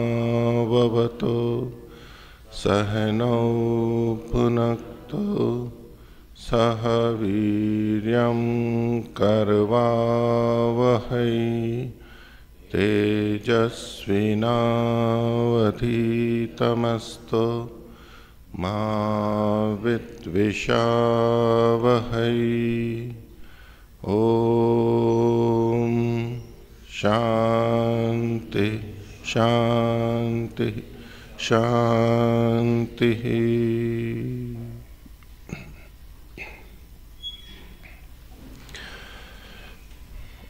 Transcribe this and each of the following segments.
सहनाववतु सहनौ भुनक्तु सह वीर्यं करवावहै तेजस्विनावधीतमस्तु मा विद्विषावहै। ओम शांति शांति शांति।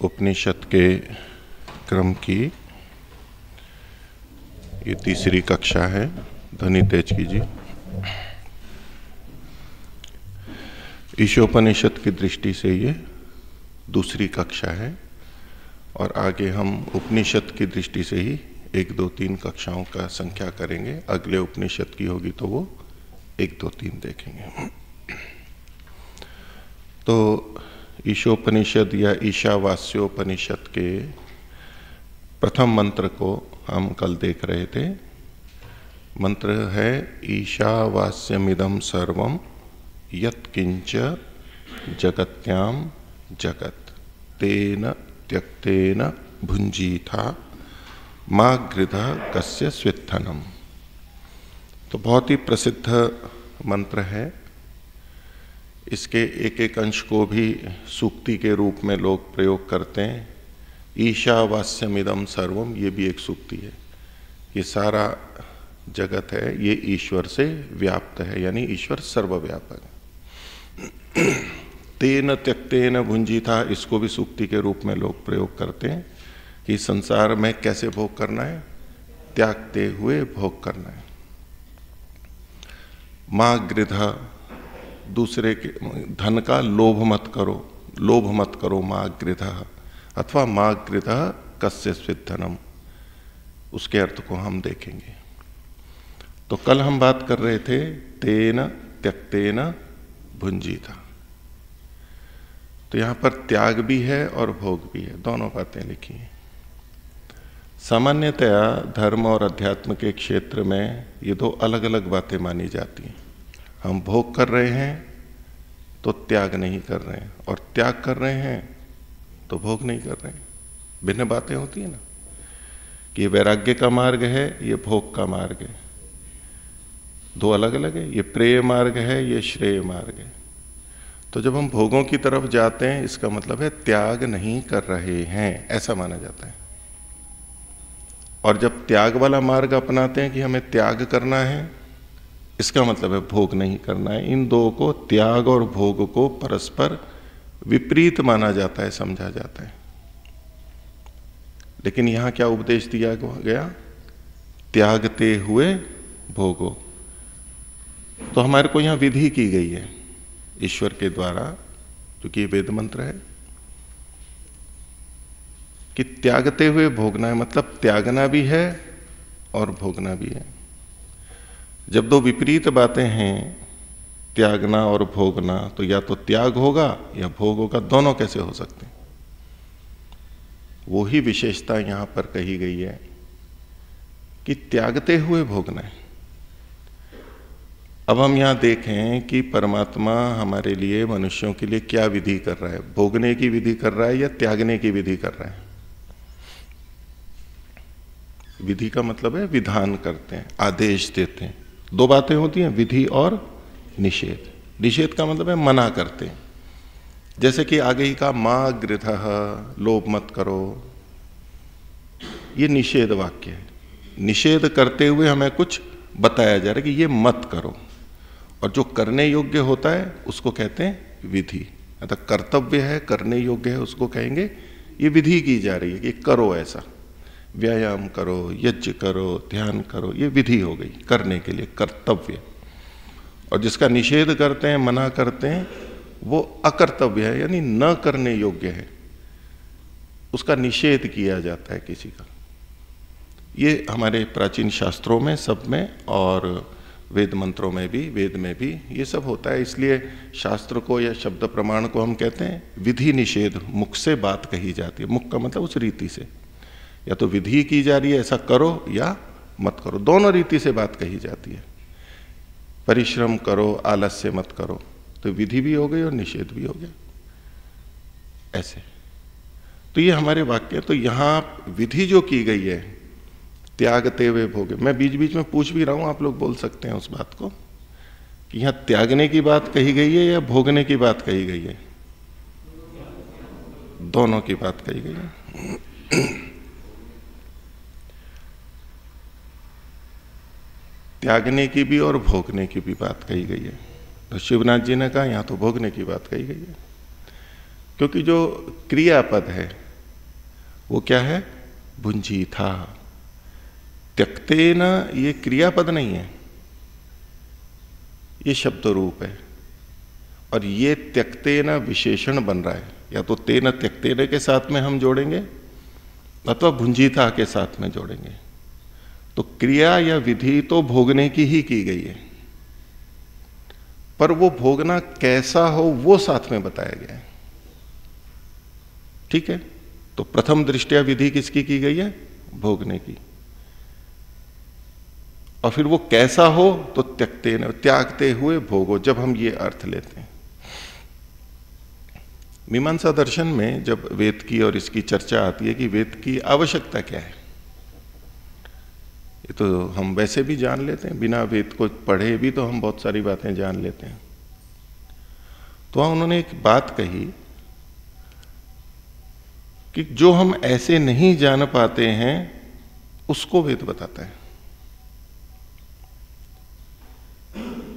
उपनिषद के क्रम की ये तीसरी कक्षा है। ध्वनि तेज कीजिए। ईशोपनिषद की दृष्टि से ये दूसरी कक्षा है और आगे हम उपनिषद की दृष्टि से ही 1, 2, 3 कक्षाओं का संख्या करेंगे। अगले उपनिषद की होगी तो वो 1, 2, 3 देखेंगे। तो ईशोपनिषद या ईशावास्योपनिषद के प्रथम मंत्र को हम कल देख रहे थे। मंत्र है ईशावास्यमिदं सर्वं यत्किंच जगत्याम जगत तेन त्यक्तेन भुंजीथा मां गृधः कस्य स्वित्थनम। तो बहुत ही प्रसिद्ध मंत्र है। इसके एक एक अंश को भी सूक्ति के रूप में लोग प्रयोग करते हैं। ईशावास्यमिदं सर्वम, ये भी एक सूक्ति है। ये सारा जगत है ये ईश्वर से व्याप्त है, यानी ईश्वर सर्वव्यापक है। तेन त्यक्तेन भुंजीथा, इसको भी सूक्ति के रूप में लोग प्रयोग करते हैं कि संसार में कैसे भोग करना है, त्यागते हुए भोग करना है। मां गृधा, दूसरे के धन का लोभ मत करो, लोभ मत करो मां गृधा, अथवा मां गृधा कस्य स्विद्धनम, उसके अर्थ को हम देखेंगे। तो कल हम बात कर रहे थे तेन त्यक्तेन भुंजीथा। तो यहां पर त्याग भी है और भोग भी है, दोनों बातें लिखी हैं। सामान्यतया धर्म और अध्यात्म के क्षेत्र में ये दो अलग अलग बातें मानी जाती हैं। हम भोग कर रहे हैं तो त्याग नहीं कर रहे हैं, और त्याग कर रहे हैं तो भोग नहीं कर रहे हैं। भिन्न बातें होती है ना, कि ये वैराग्य का मार्ग है, ये भोग का मार्ग है, दो अलग अलग है। ये प्रेय मार्ग है, ये श्रेय मार्ग है। तो जब हम भोगों की तरफ जाते हैं इसका मतलब है त्याग नहीं कर रहे हैं, ऐसा माना जाता है। और जब त्याग वाला मार्ग अपनाते हैं कि हमें त्याग करना है, इसका मतलब है भोग नहीं करना है। इन दो को, त्याग और भोग को, परस्पर विपरीत माना जाता है, समझा जाता है। लेकिन यहां क्या उपदेश दिया गया? त्यागते हुए भोगो। तो हमारे को यहां विधि की गई है ईश्वर के द्वारा, क्योंकि ये वेद मंत्र है कि त्यागते हुए भोगना है, मतलब त्यागना भी है और भोगना भी है। जब दो विपरीत बातें हैं, त्यागना और भोगना, तो या तो त्याग होगा या भोग होगा, दोनों कैसे हो सकते हैं? वो ही विशेषता यहां पर कही गई है कि त्यागते हुए भोगना है। अब हम यहां देखें कि परमात्मा हमारे लिए, मनुष्यों के लिए क्या विधि कर रहा है। भोगने की विधि कर रहा है या त्यागने की विधि कर रहा है? विधि का मतलब है विधान करते हैं, आदेश देते हैं। दो बातें होती हैं, विधि और निषेध। निषेध का मतलब है मना करते हैं। जैसे कि आगे ही कहा मां गृधः, लोभ मत करो, ये निषेध वाक्य है। निषेध करते हुए हमें कुछ बताया जा रहा है कि ये मत करो, और जो करने योग्य होता है उसको कहते हैं विधि। अतः कर्तव्य है, करने योग्य है, उसको कहेंगे ये विधि की जा रही है कि करो ऐसा, व्यायाम करो, यज्ञ करो, ध्यान करो, ये विधि हो गई करने के लिए, कर्तव्य। और जिसका निषेध करते हैं, मना करते हैं, वो अकर्तव्य है, यानी न करने योग्य है, उसका निषेध किया जाता है किसी का। ये हमारे प्राचीन शास्त्रों में सब में, और वेद मंत्रों में भी, वेद में भी ये सब होता है। इसलिए शास्त्र को या शब्द प्रमाण को हम कहते हैं विधि निषेध। मुख से बात कही जाती है, मुख का मतलब उस रीति से, या तो विधि की जा रही है ऐसा करो या मत करो, दोनों रीति से बात कही जाती है। परिश्रम करो, आलस्य मत करो, तो विधि भी हो गई और निषेध भी हो गया ऐसे। तो ये हमारे वाक्य। तो यहां विधि जो की गई है, त्यागते हुए भोगे, मैं बीच बीच में पूछ भी रहा हूं, आप लोग बोल सकते हैं उस बात को कि यहां त्यागने की बात कही गई है या भोगने की बात कही गई है? दोनों की बात कही गई है। त्यागने की भी और भोगने की भी बात कही गई है। तो शिवनाथ जी ने कहा यहां तो भोगने की बात कही गई है, क्योंकि जो क्रियापद है वो क्या है? भुंजी था। त्यक्तेन ये क्रियापद नहीं है, ये शब्द रूप है, और ये त्यक्तेन विशेषण बन रहा है। या तो तेन त्यक्तेन के साथ में हम जोड़ेंगे अथवा भुंजीता के साथ में जोड़ेंगे। तो क्रिया या विधि तो भोगने की ही की गई है, पर वो भोगना कैसा हो वो साथ में बताया गया है। ठीक है, तो प्रथम दृष्टया विधि किसकी की गई है? भोगने की। और फिर वो कैसा हो तो त्यक्ते न, त्यागते हुए भोगो, जब हम ये अर्थ लेते हैं। मीमांसा दर्शन में जब वेद की और इसकी चर्चा आती है कि वेद की आवश्यकता क्या है, ये तो हम वैसे भी जान लेते हैं, बिना वेद को पढ़े भी तो हम बहुत सारी बातें जान लेते हैं। तो वहां उन्होंने एक बात कही कि जो हम ऐसे नहीं जान पाते हैं उसको वेद बताता है।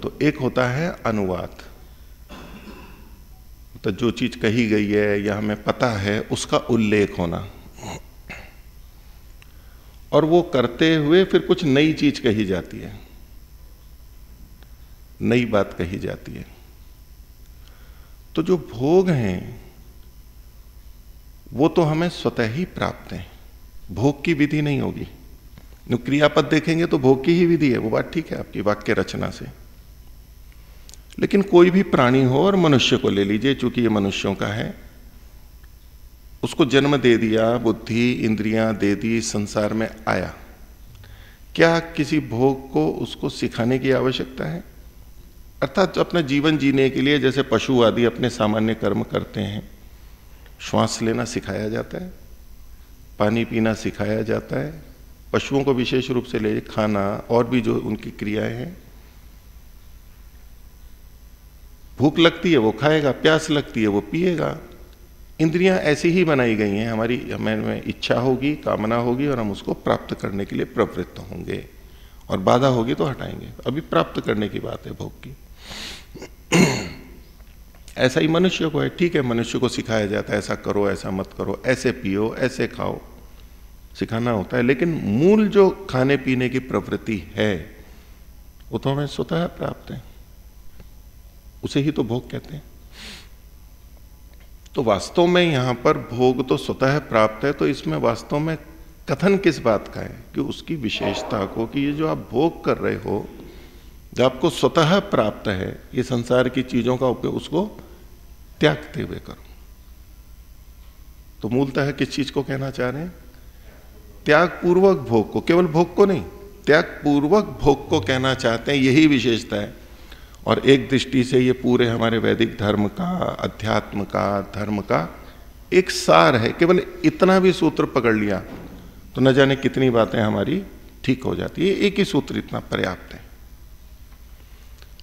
तो एक होता है अनुवाद, तो जो चीज कही गई है या हमें पता है उसका उल्लेख होना, और वो करते हुए फिर कुछ नई चीज कही जाती है, नई बात कही जाती है। तो जो भोग हैं वो तो हमें स्वतः ही प्राप्त है, भोग की विधि नहीं होगी। क्रियापद देखेंगे तो भोग की ही विधि है, वो बात ठीक है आपकी वाक्य रचना से। लेकिन कोई भी प्राणी हो, और मनुष्य को ले लीजिए, चूंकि ये मनुष्यों का है, उसको जन्म दे दिया, बुद्धि इंद्रियां दे दी, संसार में आया, क्या किसी भोग को उसको सिखाने की आवश्यकता है? अर्थात अपना जीवन जीने के लिए जैसे पशु आदि अपने सामान्य कर्म करते हैं, श्वास लेना सिखाया जाता है, पानी पीना सिखाया जाता है, पशुओं को विशेष रूप से ले, खाना और भी जो उनकी क्रियाएं हैं। भूख लगती है वो खाएगा, प्यास लगती है वो पिएगा। इंद्रियां ऐसी ही बनाई गई हैं, हमारी हमें इच्छा होगी, कामना होगी, और हम उसको प्राप्त करने के लिए प्रवृत्त होंगे, और बाधा होगी तो हटाएंगे। अभी प्राप्त करने की बात है भोग की। ऐसा ही मनुष्य को है, ठीक है, मनुष्य को सिखाया जाता है ऐसा करो, ऐसा मत करो, ऐसे पियो, ऐसे खाओ, सिखाना होता है। लेकिन मूल जो खाने पीने की प्रवृत्ति है वो तो हमें स्वतः प्राप्त है, उसे ही तो भोग कहते हैं। तो वास्तव में यहां पर भोग तो स्वतः प्राप्त है, तो इसमें वास्तव में कथन किस बात का है? कि उसकी विशेषता को, कि ये जो आप भोग कर रहे हो, जो आपको स्वतः प्राप्त है, ये संसार की चीजों का उपयोग उसको त्यागते हुए करो। तो मूलतः किस चीज को कहना चाह रहे हैं? त्याग पूर्वक भोग को, केवल भोग को नहीं, त्याग पूर्वक भोग को कहना चाहते हैं, यही विशेषता है। और एक दृष्टि से ये पूरे हमारे वैदिक धर्म का, अध्यात्म का, धर्म का एक सार है। केवल इतना भी सूत्र पकड़ लिया तो न जाने कितनी बातें हमारी ठीक हो जाती है। एक ही सूत्र इतना पर्याप्त है।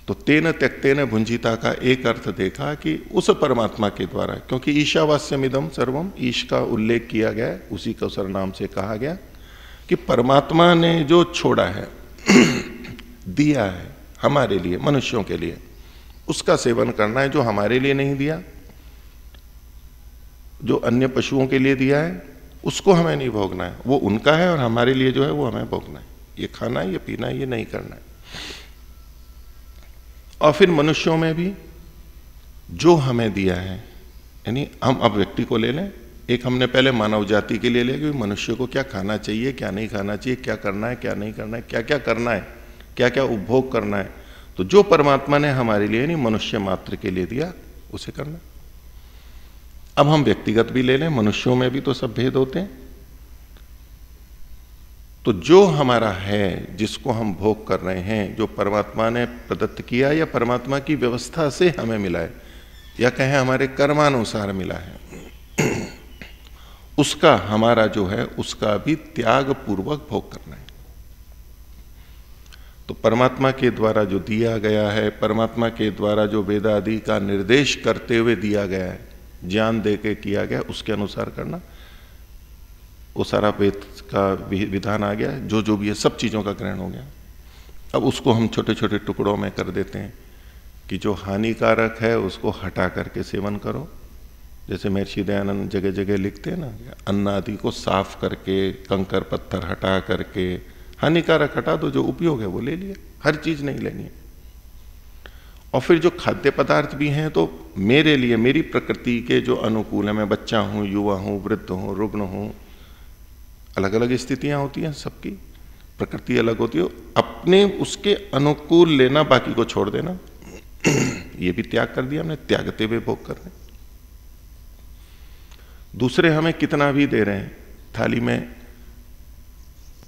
तो तेन त्यक्तेन भुंजिता का एक अर्थ देखा कि उस परमात्मा के द्वारा, क्योंकि ईशावास्यमिदम सर्वम, ईश का उल्लेख किया गया, उसी को सर्वनाम से कहा गया, कि परमात्मा ने जो छोड़ा है दिया है हमारे लिए, मनुष्यों के लिए, उसका सेवन करना है। जो हमारे लिए नहीं दिया, जो अन्य पशुओं के लिए दिया है, उसको हमें नहीं भोगना है। वो उनका है और हमारे लिए जो है वो हमें भोगना है। ये खाना है, ये पीना है, ये नहीं करना है। और फिर मनुष्यों में भी जो हमें दिया है, यानी हम अब व्यक्ति को ले लें, एक हमने पहले मानव जाति के लिए ले कि मनुष्य को क्या खाना चाहिए, क्या नहीं खाना चाहिए, क्या करना है, क्या नहीं करना है, क्या क्या करना है, क्या क्या उपभोग करना है। तो जो परमात्मा ने हमारे लिए नहीं मनुष्य मात्र के लिए दिया, उसे करना। अब हम व्यक्तिगत भी ले लें, मनुष्यों में भी तो सब भेद होते हैं। तो जो हमारा है, जिसको हम भोग कर रहे हैं, जो परमात्मा ने प्रदत्त किया या परमात्मा की व्यवस्था से हमें मिला है, या कहें हमारे कर्मानुसार मिला है, उसका हमारा जो है उसका भी त्याग पूर्वक भोग करना है। तो परमात्मा के द्वारा जो दिया गया है, परमात्मा के द्वारा जो वेदादि का निर्देश करते हुए दिया गया है, ज्ञान दे के किया गया, उसके अनुसार करना। वो सारा वेद का विधान आ गया, जो भी है सब चीजों का ग्रहण हो गया। अब उसको हम छोटे छोटे टुकड़ों में कर देते हैं कि जो हानिकारक है उसको हटा करके सेवन करो। जैसे महर्षि दयानंद जगह जगह लिखते हैं ना, अन्न आदि को साफ करके, कंकर पत्थर हटा करके, हानिकारक हटा दो, जो उपयोग है वो ले लिया, हर चीज नहीं लेनी है। और फिर जो खाद्य पदार्थ भी हैं, तो मेरे लिए, मेरी प्रकृति के जो अनुकूल है, मैं बच्चा हूं, युवा हूं, वृद्ध हूं, रुग्ण हूं, अलग अलग स्थितियां होती हैं, सबकी प्रकृति अलग होती है, अपने उसके अनुकूल लेना, बाकी को छोड़ देना। ये भी त्याग कर दिया हमने, त्यागते हुए भोग कर रहे हैं। दूसरे हमें कितना भी दे रहे हैं, थाली में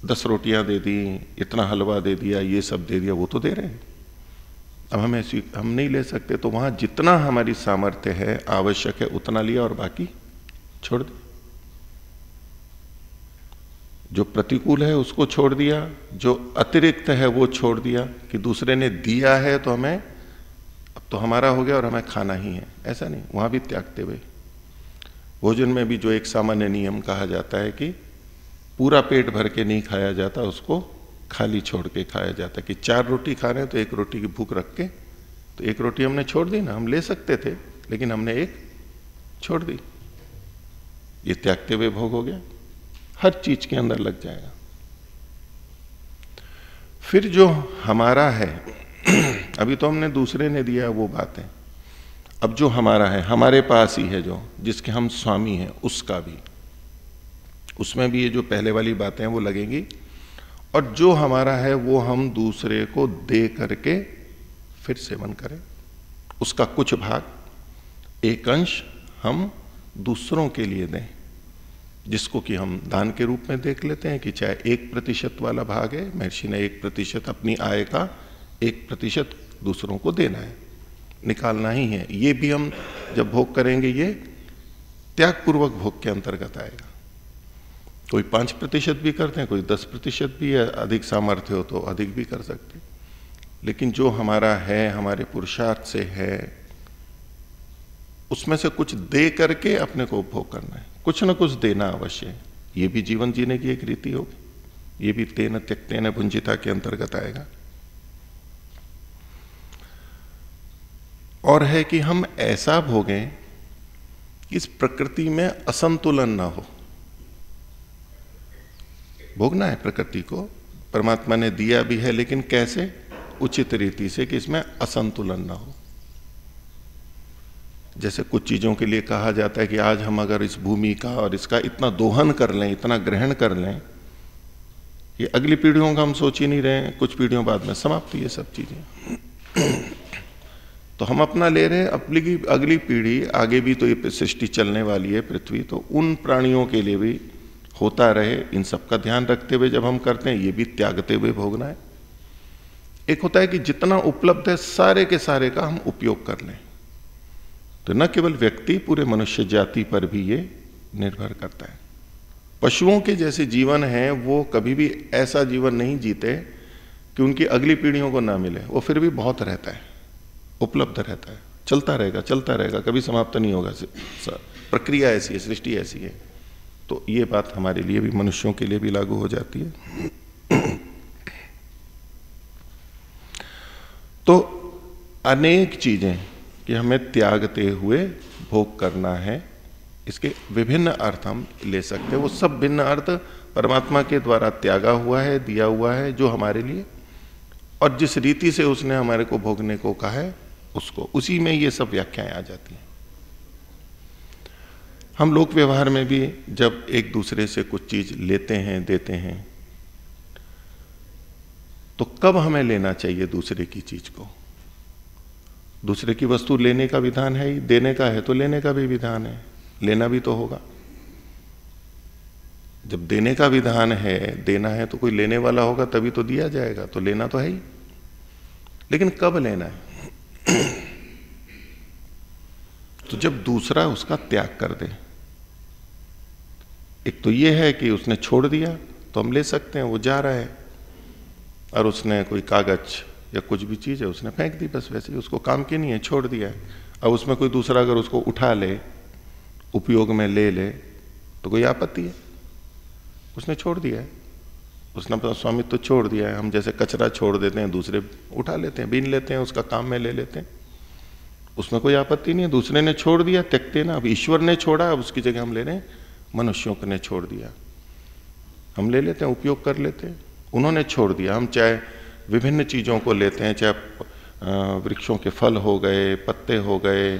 10 रोटियां दे दी, इतना हलवा दे दिया, ये सब दे दिया, वो तो दे रहे हैं। अब हम नहीं ले सकते, तो वहां जितना हमारी सामर्थ्य है, आवश्यक है, उतना लिया और बाकी छोड़ दिया। जो प्रतिकूल है उसको छोड़ दिया, जो अतिरिक्त है वो छोड़ दिया, कि दूसरे ने दिया है तो हमें, अब तो हमारा हो गया और हमें खाना ही है, ऐसा नहीं। वहां भी त्यागते हुए। भोजन में भी जो एक सामान्य नियम कहा जाता है कि पूरा पेट भर के नहीं खाया जाता, उसको खाली छोड़ के खाया जाता है। कि 4 रोटी खा रहे हैं तो 1 रोटी की भूख रख के, तो 1 रोटी हमने छोड़ दी ना, हम ले सकते थे लेकिन हमने 1 छोड़ दी। ये त्यागते हुए भोग हो गया, हर चीज के अंदर लग जाएगा। फिर जो हमारा है, अभी तो हमने दूसरे ने दिया वो बात है, अब जो हमारा है, हमारे पास ही है, जो जिसके हम स्वामी हैं, उसका भी, उसमें भी ये जो पहले वाली बातें हैं वो लगेंगी। और जो हमारा है वो हम दूसरे को दे करके फिर सेवन करें। उसका कुछ भाग, एक अंश हम दूसरों के लिए दें, जिसको कि हम दान के रूप में देख लेते हैं कि चाहे 1% वाला भाग है, महर्षि ने 1% अपनी आय का 1% दूसरों को देना है, निकालना ही है। ये भी हम जब भोग करेंगे, ये त्यागपूर्वक भोग के अंतर्गत आएगा। कोई 5% भी करते हैं, कोई 10% भी है, अधिक सामर्थ्य हो तो अधिक भी कर सकते हैं। लेकिन जो हमारा है, हमारे पुरुषार्थ से है, उसमें से कुछ दे करके अपने को उपभोग करना है। कुछ न कुछ देना अवश्य है। ये भी जीवन जीने की एक रीति होगी। ये भी तेन त्यक्तेन भुंजिता के अंतर्गत आएगा। और है कि हम ऐसा भोगें कि इस प्रकृति में असंतुलन ना हो। भोगना है प्रकृति को, परमात्मा ने दिया भी है, लेकिन कैसे? उचित रीति से, कि इसमें असंतुलन ना हो। जैसे कुछ चीजों के लिए कहा जाता है कि आज हम अगर इस भूमि का और इसका इतना दोहन कर लें, इतना ग्रहण कर लें, ये अगली पीढ़ियों का हम सोच ही नहीं रहे हैं, कुछ पीढ़ियों बाद में समाप्ति ये सब चीजें। तो हम अपना ले रहे हैं, अगली पीढ़ी, आगे भी तो ये सृष्टि चलने वाली है पृथ्वी, तो उन प्राणियों के लिए भी होता रहे, इन सब का ध्यान रखते हुए जब हम करते हैं, ये भी त्यागते हुए भोगना है। एक होता है कि जितना उपलब्ध है सारे के सारे का हम उपयोग कर लें, तो न केवल व्यक्ति, पूरे मनुष्य जाति पर भी ये निर्भर करता है। पशुओं के जैसे जीवन है, वो कभी भी ऐसा जीवन नहीं जीते कि उनकी अगली पीढ़ियों को ना मिले। वो फिर भी बहुत रहता है, उपलब्ध रहता है, चलता रहेगा, कभी समाप्त नहीं होगा। प्रक्रिया ऐसी है, सृष्टि ऐसी है। तो ये बात हमारे लिए भी, मनुष्यों के लिए भी लागू हो जाती है। तो अनेक चीजें कि हमें त्यागते हुए भोग करना है, इसके विभिन्न अर्थ हम ले सकते हैं। वो सब भिन्न अर्थ परमात्मा के द्वारा त्यागा हुआ है, दिया हुआ है, जो हमारे लिए, और जिस रीति से उसने हमारे को भोगने को कहा है उसको, उसी में ये सब व्याख्याएं आ जाती हैं। हम लोक व्यवहार में भी जब एक दूसरे से कुछ चीज लेते हैं, देते हैं, तो कब हमें लेना चाहिए दूसरे की चीज को? दूसरे की वस्तु लेने का विधान है ही, देने का है तो लेने का भी विधान है, लेना भी तो होगा। जब देने का विधान है, देना है, तो कोई लेने वाला होगा तभी तो दिया जाएगा, तो लेना तो है ही। लेकिन कब लेना है? तो जब दूसरा उसका त्याग कर दे। एक तो ये है कि उसने छोड़ दिया तो हम ले सकते हैं, वो जा रहा है और उसने कोई कागज या कुछ भी चीज है उसने फेंक दी, बस वैसे ही, उसको काम की नहीं है, छोड़ दिया है। अब उसमें कोई दूसरा अगर उसको उठा ले, उपयोग में ले ले, तो कोई आपत्ति है? उसने छोड़ दिया है, उसने अपना स्वामित्व तो छोड़ दिया है। हम जैसे कचरा छोड़ देते हैं, दूसरे उठा लेते हैं, बीन लेते हैं, उसका काम में ले लेते हैं, उसमें कोई आपत्ति नहीं है। दूसरे ने छोड़ दिया, त्यक्ते ना। अब ईश्वर ने छोड़ा, अब उसकी जगह हम ले रहे हैं मनुष्यों ने छोड़ दिया, हम ले लेते हैं, उपयोग कर लेते हैं। उन्होंने छोड़ दिया। हम चाहे विभिन्न चीजों को लेते हैं, चाहे वृक्षों के फल हो गए, पत्ते हो गए,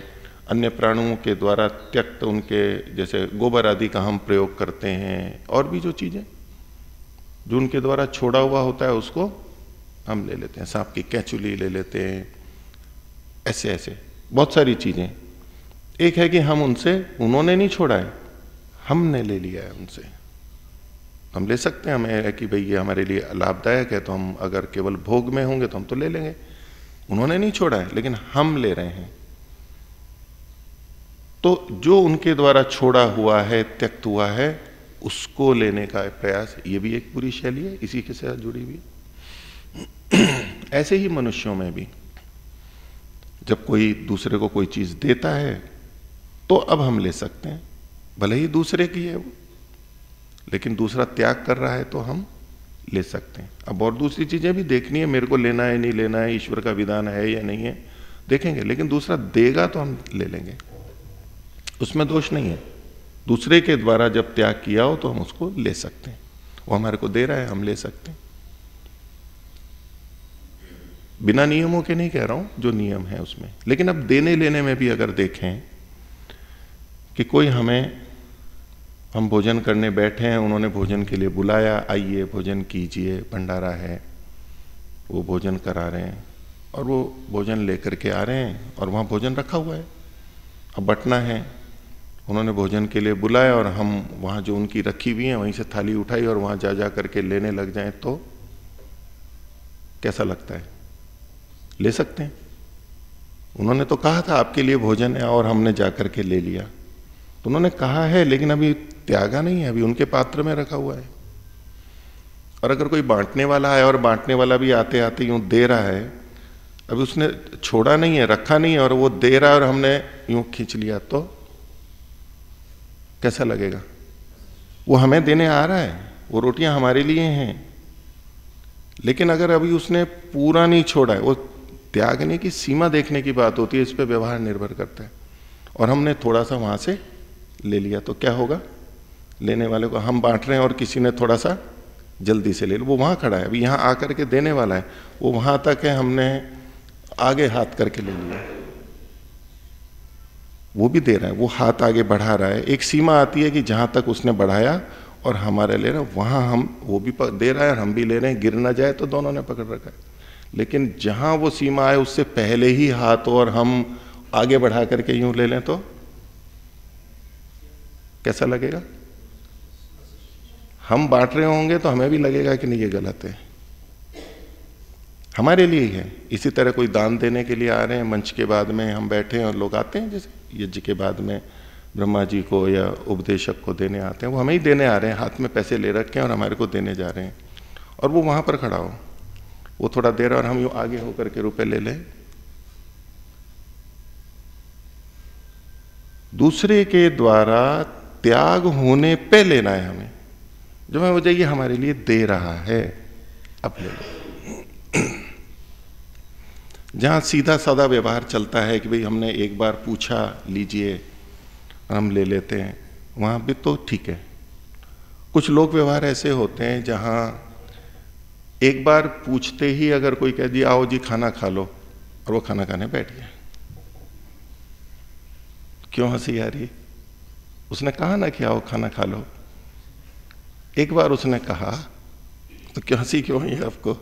अन्य प्राणियों के द्वारा त्यक्त उनके जैसे गोबर आदि का हम प्रयोग करते हैं, और भी जो चीजें जो उनके द्वारा छोड़ा हुआ होता है उसको हम ले लेते हैं। सांप की कैंचुली ले लेते हैं, ऐसे ऐसे बहुत सारी चीजें। एक है कि हम उनसे, उन्होंने नहीं छोड़ा है, हमने ले लिया है उनसे। हम ले सकते हैं, हमें है कि भाई ये हमारे लिए लाभदायक है, तो हम अगर केवल भोग में होंगे तो हम तो ले लेंगे। उन्होंने नहीं छोड़ा है, लेकिन हम ले रहे हैं। तो जो उनके द्वारा छोड़ा हुआ है, त्यक्त हुआ है, उसको लेने का प्रयास, ये भी एक पूरी शैली है, इसी के साथ जुड़ी हुई। ऐसे ही मनुष्यों में भी जब कोई दूसरे को कोई चीज देता है तो अब हम ले सकते हैं, भले ही दूसरे की है वो, लेकिन दूसरा त्याग कर रहा है तो हम ले सकते हैं। अब और दूसरी चीजें भी देखनी है, मेरे को लेना है नहीं लेना है, ईश्वर का विधान है या नहीं है, देखेंगे। लेकिन दूसरा देगा तो हम ले लेंगे, उसमें दोष नहीं है। दूसरे के द्वारा जब त्याग किया हो तो हम उसको ले सकते हैं, वो हमारे को दे रहा है, हम ले सकते हैं। बिना नियमों के नहीं कह रहा हूं, जो नियम है उसमें। लेकिन अब देने लेने में भी अगर देखें कि कोई हम भोजन करने बैठे हैं, उन्होंने भोजन के लिए बुलाया, आइए भोजन कीजिए, भंडारा है, वो भोजन करा रहे हैं और वो भोजन लेकर के आ रहे हैं और वहां भोजन रखा हुआ है, अब बंटना है। उन्होंने भोजन के लिए बुलाया और हम वहां जो उनकी रखी हुई है वहीं से थाली उठाई और वहां जा करके लेने लग जाए तो कैसा लगता है? ले सकते हैं। उन्होंने तो कहा था आपके लिए भोजन है और हमने जाकर के ले लिया, तो उन्होंने कहा है, लेकिन अभी त्यागा नहीं है, अभी उनके पात्र में रखा हुआ है। और अगर कोई बांटने वाला है और बांटने वाला भी आते आते यूं दे रहा है, अभी उसने छोड़ा नहीं है, रखा नहीं है, और वो दे रहा है और हमने यूं खींच लिया, तो कैसा लगेगा? वो हमें देने आ रहा है, वो रोटियां हमारे लिए हैं, लेकिन अगर अभी उसने पूरा नहीं छोड़ा है, वो त्यागने की सीमा देखने की बात होती है, इस पर व्यवहार निर्भर करता है, और हमने थोड़ा सा वहां से ले लिया तो क्या होगा? लेने वाले को, हम बांट रहे हैं और किसी ने थोड़ा सा जल्दी से ले लिया, वो वहां खड़ा है, अभी यहां आकर के देने वाला है, वो वहां तक है, हमने आगे हाथ करके ले लिया, वो भी दे रहा है, वो हाथ आगे बढ़ा रहा है। एक सीमा आती है कि जहां तक उसने बढ़ाया और हमारे ले रहा है, वहां हम, वो भी दे रहा है और हम भी ले रहे हैं, गिर ना जाए तो दोनों ने पकड़ रखा है। लेकिन जहां वो सीमा है उससे पहले ही हाथ और हम आगे बढ़ा करके यूं ले लें तो कैसा लगेगा? हम बांट रहे होंगे तो हमें भी लगेगा कि नहीं ये गलत है, हमारे लिए ही है। इसी तरह कोई दान देने के लिए आ रहे हैं, मंच के बाद में हम बैठे हैं और लोग आते हैं, जैसे यज्ञ के बाद में ब्रह्मा जी को या उपदेशक को देने आते हैं, वो हमें ही देने आ रहे हैं, हाथ में पैसे ले रखे हैं और हमारे को देने जा रहे हैं, और वो वहां पर खड़ा हो, वो थोड़ा दे रहा है और हम यूं आगे होकर के रुपए ले लें। दूसरे के द्वारा त्याग होने पे लेना है हमें, जो मैं मुझे ये हमारे लिए दे रहा है, अब ले लो। जहां सीधा साधा व्यवहार चलता है कि भाई हमने एक बार पूछा, लीजिए, हम ले लेते हैं, वहां भी तो ठीक है। कुछ लोग व्यवहार ऐसे होते हैं जहां एक बार पूछते ही अगर कोई कह दिया आओ जी खाना खा लो, और वो खाना खाने बैठ गया, क्यों हंसी आ रही है? उसने कहा ना कि आओ खाना खा लो, एक बार उसने कहा तो क्यों हंसी क्यों है आपको?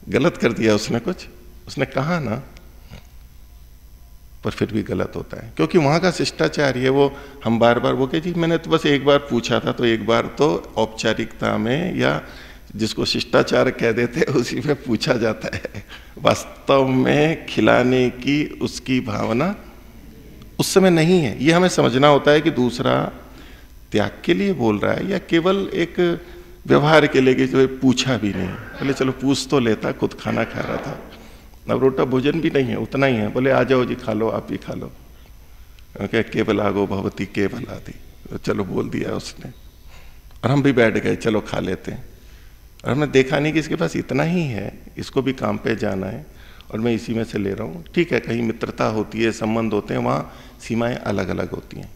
गलत कर दिया उसने कुछ? उसने कहा ना, पर फिर भी गलत होता है, क्योंकि वहां का शिष्टाचार ये वो हम बार बार वो कहे जी मैंने तो बस एक बार पूछा था, तो एक बार तो औपचारिकता में या जिसको शिष्टाचार कह देते उसी में पूछा जाता है। वास्तव में खिलाने की उसकी भावना उस समय नहीं है। ये हमें समझना होता है कि दूसरा त्याग के लिए बोल रहा है या केवल एक व्यवहार के लिए कि जो पूछा भी नहीं, बोले चलो पूछ तो लेता, खुद खाना खा रहा था, अब रोटा भोजन भी नहीं है, उतना ही है, बोले आ जाओ जी खा लो, आप ही खा लो, क्या केवल आगो भवती केवल आदि, चलो बोल दिया उसने, और हम भी बैठ गए चलो खा लेते हैं। और हमने देखा नहीं कि इसके पास इतना ही है, इसको भी काम पे जाना है और मैं इसी में से ले रहा हूँ। ठीक है, कहीं मित्रता होती है, संबंध होते हैं, वहाँ सीमाएं अलग अलग होती हैं,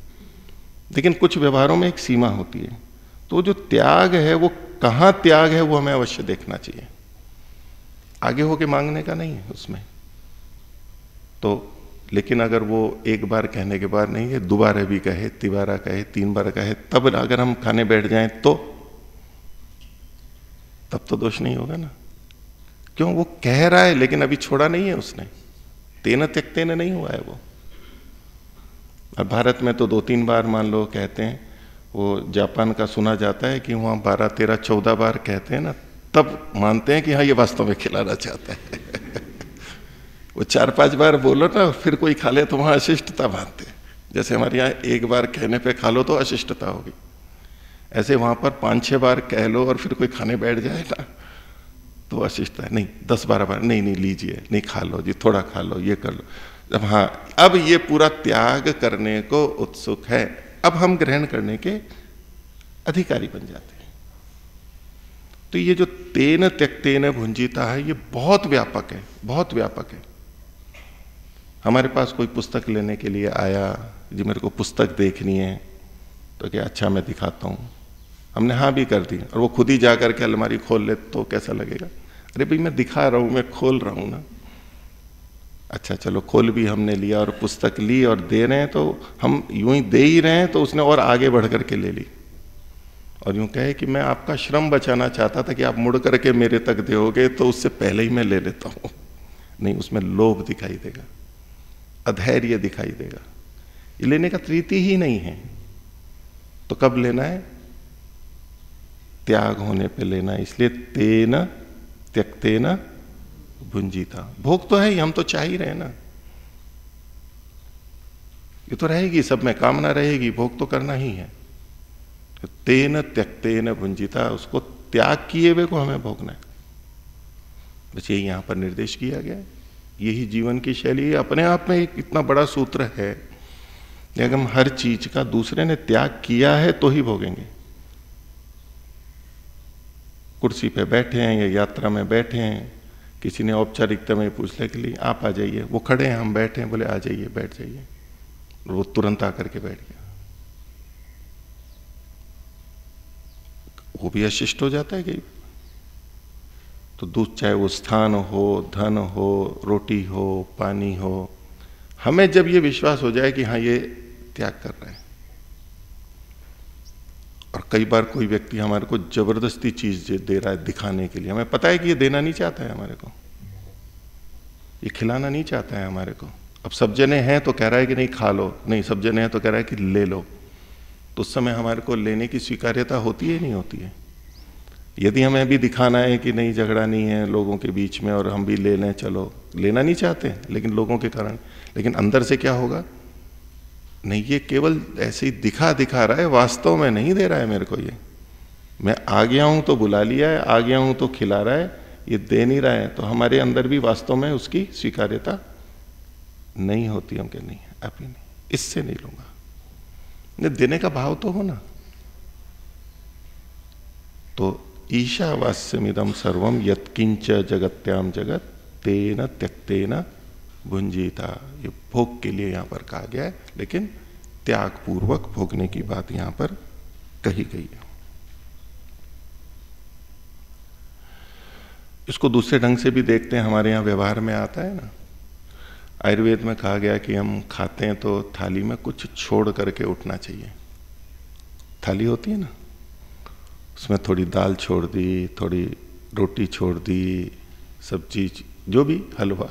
लेकिन कुछ व्यवहारों में एक सीमा होती है। तो जो त्याग है वो कहाँ त्याग है वो हमें अवश्य देखना चाहिए, आगे होके मांगने का नहीं है उसमें। तो लेकिन अगर वो एक बार कहने के बाद नहीं है, दोबारा भी कहे, तिबारा कहे, 3 बार कहे, तब अगर हम खाने बैठ जाएं तो तब तो दोष नहीं होगा ना। क्यों? वो कह रहा है लेकिन अभी छोड़ा नहीं है उसने, तेन त्यक्तेन नहीं हुआ है वो। और भारत में तो 2-3 बार मान लो कहते हैं, वो जापान का सुना जाता है कि वहां 12, 13, 14 बार कहते हैं ना, तब मानते हैं कि हाँ ये वास्तव में खिलाना चाहता है। वो 4-5 बार बोलो ना फिर कोई खा ले तो वहां अशिष्टता मानते हैं। जैसे हमारे यहाँ एक बार कहने पे खा लो तो अशिष्टता होगी, ऐसे वहां पर 5-6 बार कह लो और फिर कोई खाने बैठ जाए ना तो अशिष्ट है। नहीं 10-12 बार नहीं नहीं लीजिए, नहीं खा लो जी, थोड़ा खा लो, ये कर लो। जब हाँ अब ये पूरा त्याग करने को उत्सुक है, अब हम ग्रहण करने के अधिकारी बन जाते हैं। तो ये जो तेन त्यक्तेन भुंजिता है, ये बहुत व्यापक है, बहुत व्यापक है। हमारे पास कोई पुस्तक लेने के लिए आया, जी मेरे को पुस्तक देखनी है, तो क्या अच्छा मैं दिखाता हूँ, हमने हाँ भी कर दी, और वो खुद ही जाकर के अलमारी खोल ले तो कैसा लगेगा? अरे भाई मैं दिखा रहा हूं, मैं खोल रहा हूं ना। अच्छा चलो खोल भी हमने लिया और पुस्तक ली और दे रहे हैं, तो हम यूं ही दे ही रहे हैं, तो उसने और आगे बढ़ करके ले ली और यूं कहे कि मैं आपका श्रम बचाना चाहता था कि आप मुड़ करके मेरे तक दोगे, तो उससे पहले ही मैं ले लेता हूं। नहीं, उसमें लोभ दिखाई देगा, अधैर्य दिखाई देगा, ये लेने का रीति ही नहीं है। तो कब लेना है? त्याग होने पे लेना है। इसलिए तेन त्यक्तेन भुंजिता। भोग तो है ही, हम तो चाह ही रहे हैं ना, ये तो रहेगी, सब में कामना रहेगी, भोग तो करना ही है। तो तेन त्यक्तेन भुंजिता, उसको त्याग किए हुए को हमें भोगना है। बस यही यहां पर निर्देश किया गया है, यही जीवन की शैली है। अपने आप में एक इतना बड़ा सूत्र है, अगर हम हर चीज का दूसरे ने त्याग किया है तो ही भोगेंगे। कुर्सी पे बैठे हैं या यात्रा में बैठे हैं, किसी ने औपचारिकता में पूछने के लिए आप आ जाइए, वो खड़े हैं, हम बैठे हैं, बोले आ जाइए, बैठ जाइए, वो तुरंत आकर के बैठ गया, वो भी अशिष्ट हो जाता है कई। तो दूध, चाहे वो स्थान हो, धन हो, रोटी हो, पानी हो, हमें जब ये विश्वास हो जाए कि हाँ ये त्याग कर रहे हैं। और कई बार कोई व्यक्ति हमारे को जबरदस्ती चीज दे रहा है दिखाने के लिए, हमें पता है कि ये देना नहीं चाहता है हमारे को, ये खिलाना नहीं चाहता है हमारे को। अब सब जने हैं तो कह रहा है कि नहीं खा लो, नहीं सब जने हैं तो कह रहा है कि ले लो, तो उस समय हमारे को लेने की स्वीकार्यता होती है नहीं होती है? यदि हमें अभी दिखाना है कि नहीं झगड़ा नहीं है लोगों के बीच में और हम भी ले लें, चलो लेना नहीं चाहते लेकिन लोगों के कारण, लेकिन अंदर से क्या होगा? नहीं, ये केवल ऐसे ही दिखा रहा है, वास्तव में नहीं दे रहा है मेरे को। ये मैं आ गया हूं तो बुला लिया है, आ गया हूं तो खिला रहा है, ये दे नहीं रहा है, तो हमारे अंदर भी वास्तव में उसकी स्वीकार्यता नहीं होती। हम कह नहीं अभी नहीं, इससे नहीं लूंगा। देने का भाव तो हो ना। तो ईशावास्यमिदं सर्वम यत्किंच जगत्याम जगत तेन त्यक्तेन भुंजीता। ये भोग के लिए यहां पर कहा गया है, लेकिन त्याग पूर्वक भोगने की बात यहां पर कही गई है। इसको दूसरे ढंग से भी देखते हैं, हमारे यहां व्यवहार में आता है ना। आयुर्वेद में कहा गया कि हम खाते हैं तो थाली में कुछ छोड़ करके उठना चाहिए। थाली होती है ना, उसमें थोड़ी दाल छोड़ दी, थोड़ी रोटी छोड़ दी, सब्जी, जो भी, हलवा।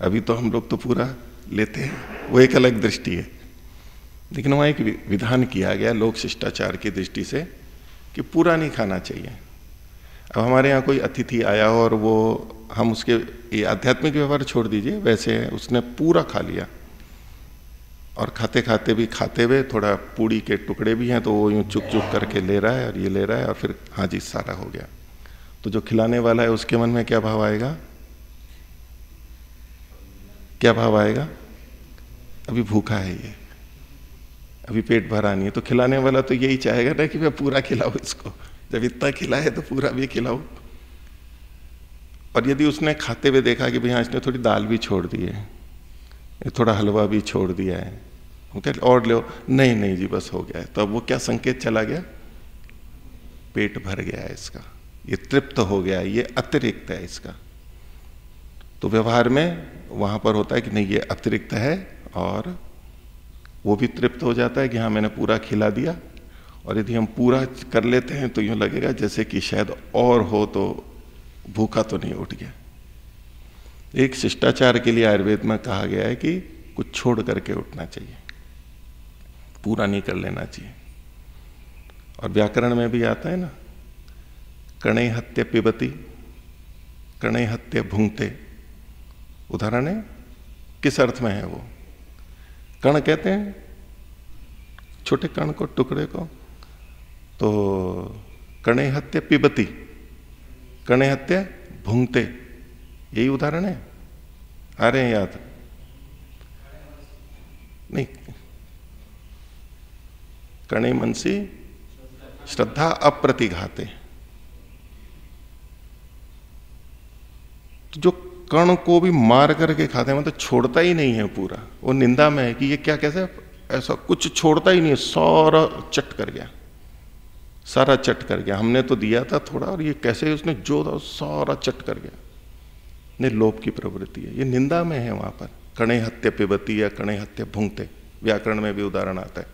अभी तो हम लोग तो पूरा लेते हैं, वो एक अलग दृष्टि है। लेकिन वहाँ एक विधान किया गया लोक शिष्टाचार की दृष्टि से कि पूरा नहीं खाना चाहिए। अब हमारे यहाँ कोई अतिथि आया हो और वो हम उसके ये आध्यात्मिक व्यवहार छोड़ दीजिए, वैसे उसने पूरा खा लिया और खाते खाते भी खाते हुए थोड़ा पूड़ी के टुकड़े भी हैं तो वो यूँ चुक चुक करके ले रहा है और ये ले रहा है और फिर हाँ जी सारा हो गया। तो जो खिलाने वाला है उसके मन में क्या भाव आएगा? क्या भाव आएगा? अभी भूखा है ये, अभी पेट भरा नहीं है। तो खिलाने वाला तो यही चाहेगा ना कि मैं पूरा खिलाऊं इसको, जब इतना खिलाए तो पूरा भी खिलाऊं। और यदि उसने खाते हुए देखा कि भाई हाँ इसने थोड़ी दाल भी छोड़ दी है, थोड़ा हलवा भी छोड़ दिया है, वो क्या और लो, नहीं नहीं जी बस हो गया है, तो अब वो क्या संकेत चला गया? पेट भर गया है इसका, ये तृप्त हो गया है, ये अतिरिक्त है इसका। तो व्यवहार में वहां पर होता है कि नहीं ये अतिरिक्त है, और वो भी तृप्त हो जाता है कि हाँ मैंने पूरा खिला दिया। और यदि हम पूरा कर लेते हैं तो यूं लगेगा जैसे कि शायद और हो, तो भूखा तो नहीं उठ गया। एक शिष्टाचार के लिए आयुर्वेद में कहा गया है कि कुछ छोड़ करके उठना चाहिए, पूरा नहीं कर लेना चाहिए। और व्याकरण में भी आता है ना, कणय हत्य पिबती, कणय हत्य भुंगते। उदाहरण है, किस अर्थ में है वो? कण कहते हैं छोटे कण को, टुकड़े को। तो कणय हत्य पिबती, कणय हत्य भुंगते, यही उदाहरण है। आ रहे हैं याद? नहीं, कणय मनसी श्रद्धा अप्रतिघाते। तो जो कण को भी मार करके खाते हैं, मतलब छोड़ता ही नहीं है पूरा, वो निंदा में है कि ये क्या, कैसे ऐसा कुछ छोड़ता ही नहीं है, सारा चट कर गया, सारा चट कर गया। हमने तो दिया था थोड़ा और ये कैसे उसने जो था सारा चट कर गया। नहीं, लोभ की प्रवृत्ति है, ये निंदा में है वहां पर। कणय हत्या पिबती या कणय हत्या भुंगते, व्याकरण में भी उदाहरण आता है।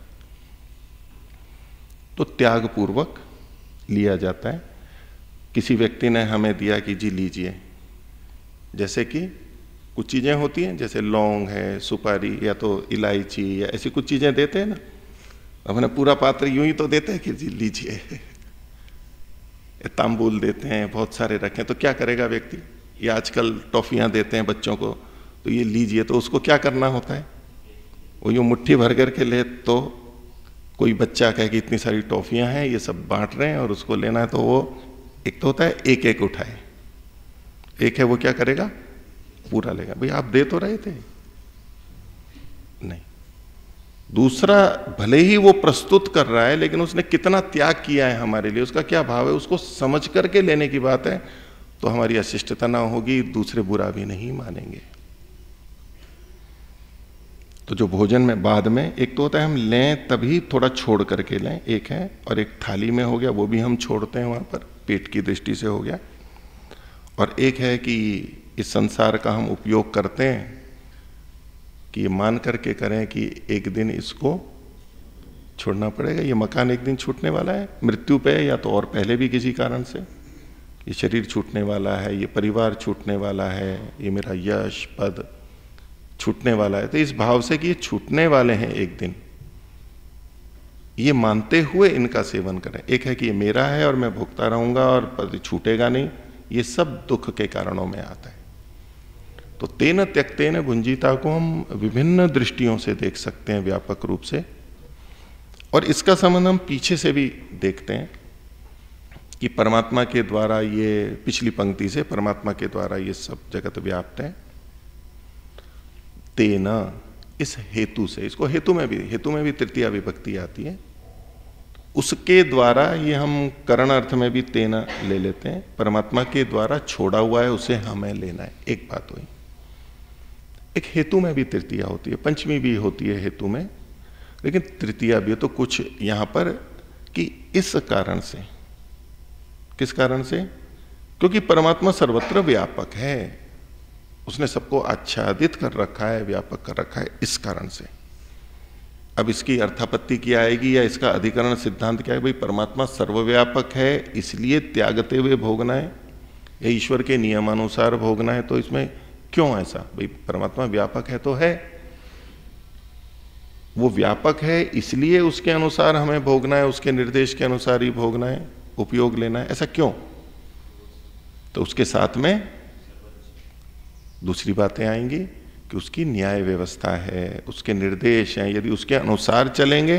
तो त्याग पूर्वक लिया जाता है। किसी व्यक्ति ने हमें दिया कि जी लीजिए, जैसे कि कुछ चीजें होती हैं, जैसे लौंग है, सुपारी या तो इलायची या ऐसी कुछ चीजें देते हैं ना, अपने पूरा पात्र यूं ही तो देते हैं कि जी लीजिए। तांबूल देते हैं, बहुत सारे रखें, तो क्या करेगा व्यक्ति? ये आजकल टॉफियां देते हैं बच्चों को, तो ये लीजिए, तो उसको क्या करना होता है? वो यूं मुट्ठी भर करके ले, तो कोई बच्चा कहे कि इतनी सारी टॉफियां हैं, ये सब बांट रहे हैं और उसको लेना है, तो वो एक तो होता है एक एक उठाए, एक है वो क्या करेगा? पूरा लेगा। भाई आप दे तो रहे थे, नहीं। दूसरा भले ही वो प्रस्तुत कर रहा है, लेकिन उसने कितना त्याग किया है हमारे लिए, उसका क्या भाव है, उसको समझ करके लेने की बात है, तो हमारी अशिष्टता ना होगी, दूसरे बुरा भी नहीं मानेंगे। तो जो भोजन में बाद में एक तो होता है हम लें तभी थोड़ा छोड़ करके लें, एक है, और एक थाली में हो गया, वो भी हम छोड़ते हैं वहां पर, पेट की दृष्टि से हो गया। और एक है कि इस संसार का हम उपयोग करते हैं कि ये मान करके करें कि एक दिन इसको छोड़ना पड़ेगा, ये मकान एक दिन छूटने वाला है, मृत्यु पे या तो और पहले भी किसी कारण से, ये शरीर छूटने वाला है, ये परिवार छूटने वाला है, ये मेरा यश पद छूटने वाला है। तो इस भाव से कि ये छूटने वाले हैं एक दिन, ये मानते हुए इनका सेवन करें। एक है कि ये मेरा है और मैं भुगता रहूंगा और छूटेगा नहीं, ये सब दुख के कारणों में आता है। तो तेन त्यक्तेन भुंजीता को हम विभिन्न दृष्टियों से देख सकते हैं, व्यापक रूप से। और इसका संबंध हम पीछे से भी देखते हैं कि परमात्मा के द्वारा, ये पिछली पंक्ति से, परमात्मा के द्वारा ये सब जगत व्याप्त है। तेन, इस हेतु से, इसको हेतु में भी तृतीया विभक्ति आती है, उसके द्वारा, ये हम करण अर्थ में भी तेना ले लेते हैं, परमात्मा के द्वारा छोड़ा हुआ है उसे हमें लेना है, एक बात हुई। एक हेतु में भी तृतीया होती है, पंचमी भी होती है हेतु में, लेकिन तृतीया भी है। तो कुछ यहां पर कि इस कारण से, किस कारण से? क्योंकि परमात्मा सर्वत्र व्यापक है, उसने सबको आच्छादित कर रखा है, व्यापक कर रखा है, इस कारण से। अब इसकी अर्थापत्ति क्या आएगी या इसका अधिकरण सिद्धांत क्या है? भाई परमात्मा सर्वव्यापक है इसलिए त्यागते हुए भोगना है या ईश्वर के नियमानुसार भोगना है, तो इसमें क्यों ऐसा? भाई परमात्मा व्यापक है तो है, वो व्यापक है इसलिए उसके अनुसार हमें भोगना है, उसके निर्देश के अनुसार ही भोगना है, उपयोग लेना है, ऐसा क्यों? तो उसके साथ में दूसरी बातें आएंगी कि उसकी न्याय व्यवस्था है, उसके निर्देश हैं, यदि उसके अनुसार चलेंगे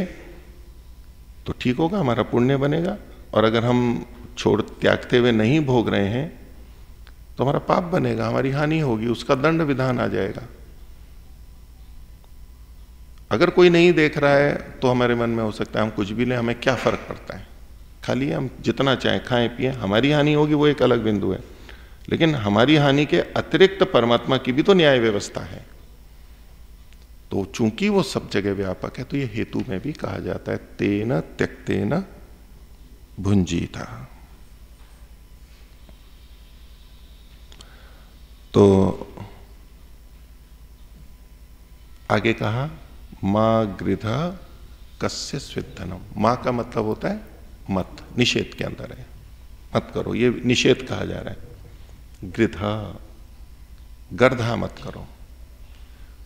तो ठीक होगा, हमारा पुण्य बनेगा, और अगर हम त्यागते हुए नहीं भोग रहे हैं तो हमारा पाप बनेगा, हमारी हानि होगी, उसका दंड विधान आ जाएगा। अगर कोई नहीं देख रहा है तो हमारे मन में हो सकता है हम कुछ भी लें, हमें क्या फर्क पड़ता है, खाली हम जितना चाहें खाएं पिएं, हमारी हानि होगी वो एक अलग बिंदु है, लेकिन हमारी हानि के अतिरिक्त परमात्मा की भी तो न्याय व्यवस्था है। तो चूंकि वो सब जगह व्यापक है तो ये हेतु में भी कहा जाता है तेन त्यक्तेन भुंजीता। तो आगे कहा मां गृध कस्य स्विद्धनम। मां का मतलब होता है मत, निषेध के अंदर है, मत करो, ये निषेध कहा जा रहा है। गृधा, गर्धा मत करो,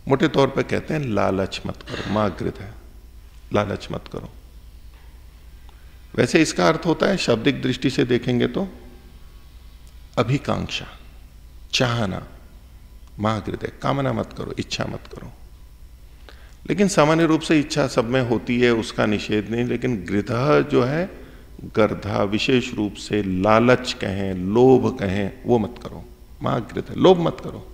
मोटे तौर पे कहते हैं लालच मत करो। मां गृध है, लालच मत करो। वैसे इसका अर्थ होता है शाब्दिक दृष्टि से देखेंगे तो अभिकांक्षा, चाहना। मां गृध है, कामना मत करो, इच्छा मत करो। लेकिन सामान्य रूप से इच्छा सब में होती है, उसका निषेध नहीं, लेकिन गृधा जो है, गर्धा, विशेष रूप से लालच कहें, लोभ कहें, वो मत करो। मां गृध, लोभ मत करो।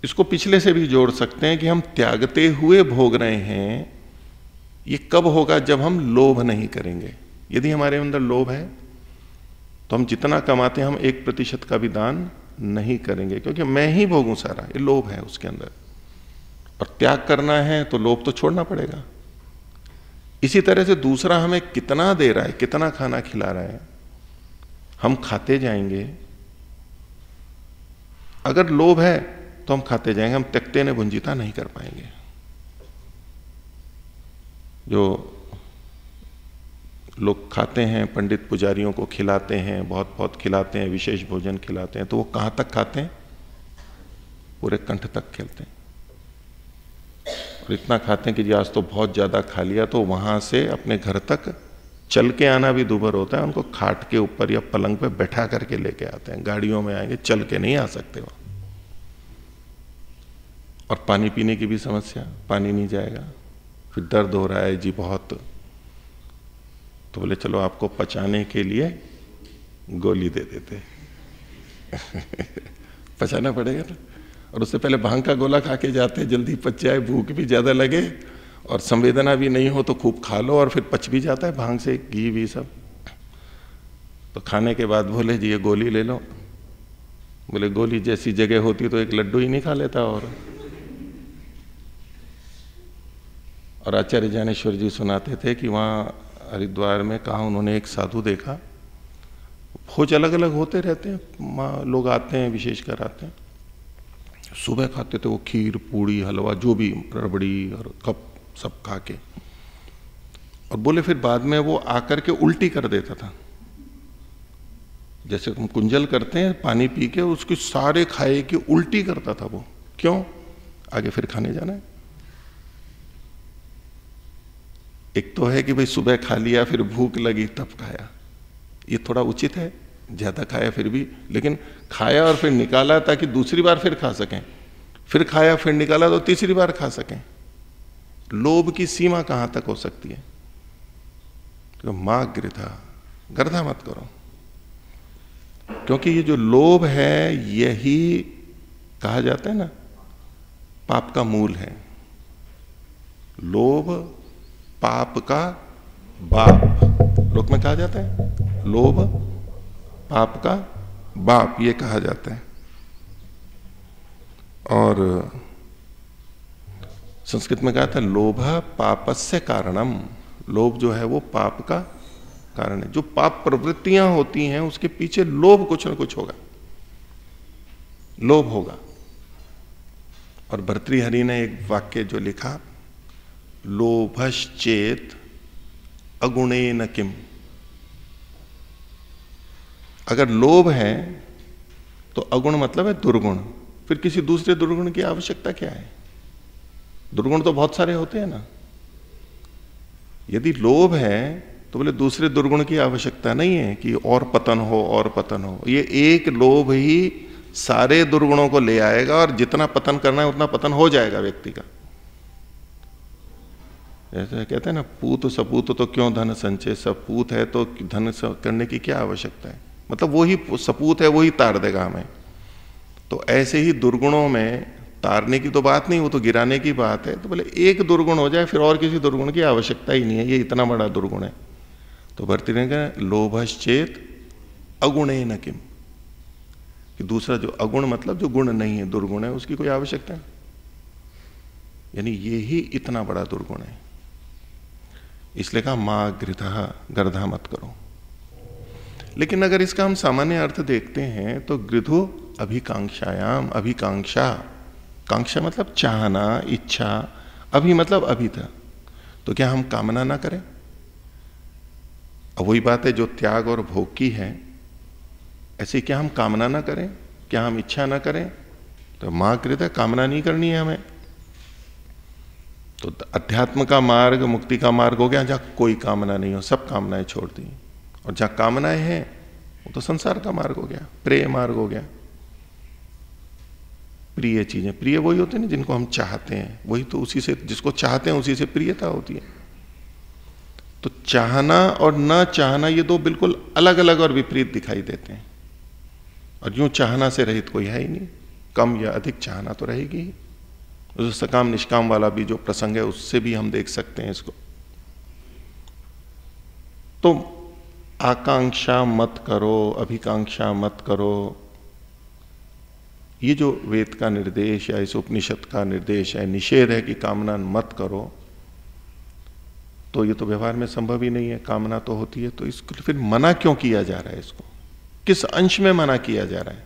इसको पिछले से भी जोड़ सकते हैं कि हम त्यागते हुए भोग रहे हैं, ये कब होगा? जब हम लोभ नहीं करेंगे। यदि हमारे अंदर लोभ है तो हम जितना कमाते हैं हम 1% का भी दान नहीं करेंगे, क्योंकि मैं ही भोगूं सारा, ये लोभ है उसके अंदर। और त्याग करना है तो लोभ तो छोड़ना पड़ेगा। इसी तरह से दूसरा हमें कितना दे रहा है, कितना खाना खिला रहा है, हम खाते जाएंगे। अगर लोभ है तो हम खाते जाएंगे, हम त्यक्ते ने भुंजिता नहीं कर पाएंगे। जो लोग खाते हैं, पंडित पुजारियों को खिलाते हैं, बहुत बहुत खिलाते हैं, विशेष भोजन खिलाते हैं, तो वो कहां तक खाते हैं? पूरे कंठ तक खेलते हैं। और इतना खाते हैं कि जी आज तो बहुत ज्यादा खा लिया, तो वहां से अपने घर तक चल के आना भी दूभर होता है। उनको खाट के ऊपर या पलंग पे बैठा करके लेके आते हैं, गाड़ियों में आएंगे, चल के नहीं आ सकते वहां। और पानी पीने की भी समस्या, पानी नहीं जाएगा, फिर दर्द हो रहा है जी बहुत, तो बोले चलो आपको पचाने के लिए गोली दे देते। पचाना पड़ेगा ना, और उससे पहले भांग का गोला खा के जाते हैं, जल्दी पच जाए, भूख भी ज्यादा लगे और संवेदना भी नहीं हो तो खूब खा लो, और फिर पच भी जाता है भांग से, घी भी सब। तो खाने के बाद बोले जी ये गोली ले लो। बोले गोली जैसी जगह होती तो एक लड्डू ही नहीं खा लेता। और आचार्य ज्ञानेश्वर जी सुनाते थे कि वहां हरिद्वार में कहा उन्होंने एक साधु देखा, भोज अलग अलग होते रहते हैं, लोग आते हैं, विशेषकर आते हैं, सुबह खाते थे वो खीर, पूड़ी, हलवा, जो भी, रबड़ी और कप सब खा के, और बोले फिर बाद में वो आकर के उल्टी कर देता था, जैसे हम कुंजल करते हैं पानी पी के, उसकी सारे खाए की उल्टी करता था वो। क्यों? आगे फिर खाने जाना है। एक तो है कि भाई सुबह खा लिया, फिर भूख लगी तब खाया, ये थोड़ा उचित है, ज्यादा खाया फिर भी, लेकिन खाया और फिर निकाला ताकि दूसरी बार फिर खा सकें, फिर खाया फिर निकाला तो तीसरी बार खा सकें। लोभ की सीमा कहां तक हो सकती है? तो मां गृधा, गर्धा मत करो, क्योंकि ये जो लोभ है यही कहा जाता है ना पाप का मूल है। लोभ पाप का बाप लोक में कहा जाता है। लोभ पाप का बाप ये कहा जाता है। और संस्कृत में कहा था लोभ पापस्य कारणम। लोभ जो है वो पाप का कारण है। जो पाप प्रवृत्तियां होती हैं उसके पीछे लोभ कुछ ना कुछ होगा, लोभ होगा। और भर्तृहरि ने एक वाक्य जो लिखा, लोभश्चेत अगुणेन किम। अगर लोभ है तो अगुण मतलब है दुर्गुण, फिर किसी दूसरे दुर्गुण की आवश्यकता क्या है? दुर्गुण तो बहुत सारे होते हैं ना। यदि लोभ है तो बोले दूसरे दुर्गुण की आवश्यकता नहीं है कि और पतन हो और पतन हो। ये एक लोभ ही सारे दुर्गुणों को ले आएगा और जितना पतन करना है उतना पतन हो जाएगा व्यक्ति का। जैसे कहते हैं ना, पूत सपूत तो क्यों धन संचय, सपूत है तो धन करने की क्या आवश्यकता है। मतलब वही सपूत है, वही तार देगा हमें। तो ऐसे ही दुर्गुणों में तारने की तो बात नहीं, वो तो गिराने की बात है। तो बोले एक दुर्गुण हो जाए फिर और किसी दुर्गुण की आवश्यकता ही नहीं है, ये इतना बड़ा दुर्गुण है। तो भर्तृ ने कहा लोभश्चेत अगुणेन किम, कि दूसरा जो अगुण मतलब जो गुण नहीं है, दुर्गुण है, उसकी कोई आवश्यकता नहीं। यानी ये ही इतना बड़ा दुर्गुण है। इसलिए कहा मां गृधा, गर्धा मत करो। लेकिन अगर इसका हम सामान्य अर्थ देखते हैं तो गृधु अभिकांक्षायाम, अभिकांक्षा, कांक्षा मतलब चाहना, इच्छा, अभी मतलब अभी था। तो क्या हम कामना ना करें? अब वही बात है जो त्याग और भोग की है, ऐसे क्या हम कामना ना करें? क्या हम इच्छा ना करें? तो मां कृत कामना नहीं करनी है हमें। तो अध्यात्म का मार्ग, मुक्ति का मार्ग हो गया जहां कोई कामना नहीं हो, सब कामनाएं छोड़ दी। और जहां कामनाएं हैं वो तो संसार का मार्ग हो गया, प्रेय मार्ग हो गया। प्रिय चीजें, प्रिय वही होते हैं ना जिनको हम चाहते हैं, वही तो उसी से, जिसको चाहते हैं उसी से प्रियता होती है। तो चाहना और न चाहना ये दो बिल्कुल अलग अलग और विपरीत दिखाई देते हैं। और यूं चाहना से रहित कोई है ही नहीं, कम या अधिक चाहना तो रहेगी ही। उस सकाम निष्काम वाला भी जो प्रसंग है उससे भी हम देख सकते हैं इसको। तो आकांक्षा मत करो, अभिकांक्षा मत करो, ये जो वेद का निर्देश या इस उपनिषद का निर्देश है, निषेध है कि कामना मत करो, तो ये तो व्यवहार में संभव ही नहीं है। कामना तो होती है, तो इसको फिर मना क्यों किया जा रहा है? इसको किस अंश में मना किया जा रहा है?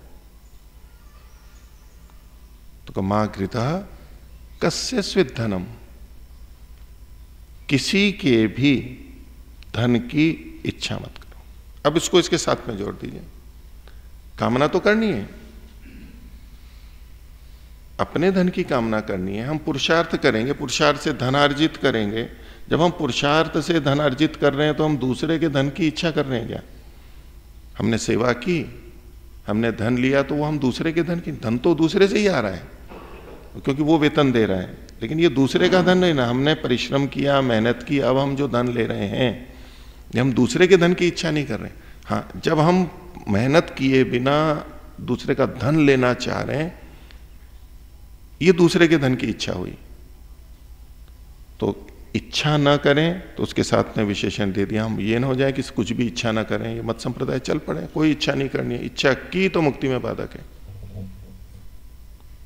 तो मां गृतः कस्य स्वित धनम, किसी के भी धन की इच्छा मत करो। अब इसको इसके साथ में जोड़ दीजिए। कामना तो करनी है, अपने धन की कामना करनी है। हम पुरुषार्थ करेंगे, पुरुषार्थ से धन अर्जित करेंगे। जब हम पुरुषार्थ से धन अर्जित कर रहे हैं तो हम दूसरे के धन की इच्छा कर रहे हैं क्या? हमने सेवा की, हमने धन लिया, तो वो हम दूसरे के धन की, धन तो दूसरे से ही आ रहा है क्योंकि वो वेतन दे रहा है, लेकिन ये दूसरे का धन नहीं ना। हमने परिश्रम किया, मेहनत की, अब हम जो धन ले रहे हैं हम दूसरे के धन की इच्छा नहीं कर रहे। हाँ, जब हम मेहनत किए बिना दूसरे का धन लेना चाह रहे हैं, ये दूसरे के धन की इच्छा हुई। तो इच्छा ना करें तो उसके साथ में विशेषण दे दिया। हम ये ना हो जाए कि कुछ भी इच्छा ना करें, ये मत संप्रदाय चल पड़े, कोई इच्छा नहीं करनी है। इच्छा की तो मुक्ति में बाधक है।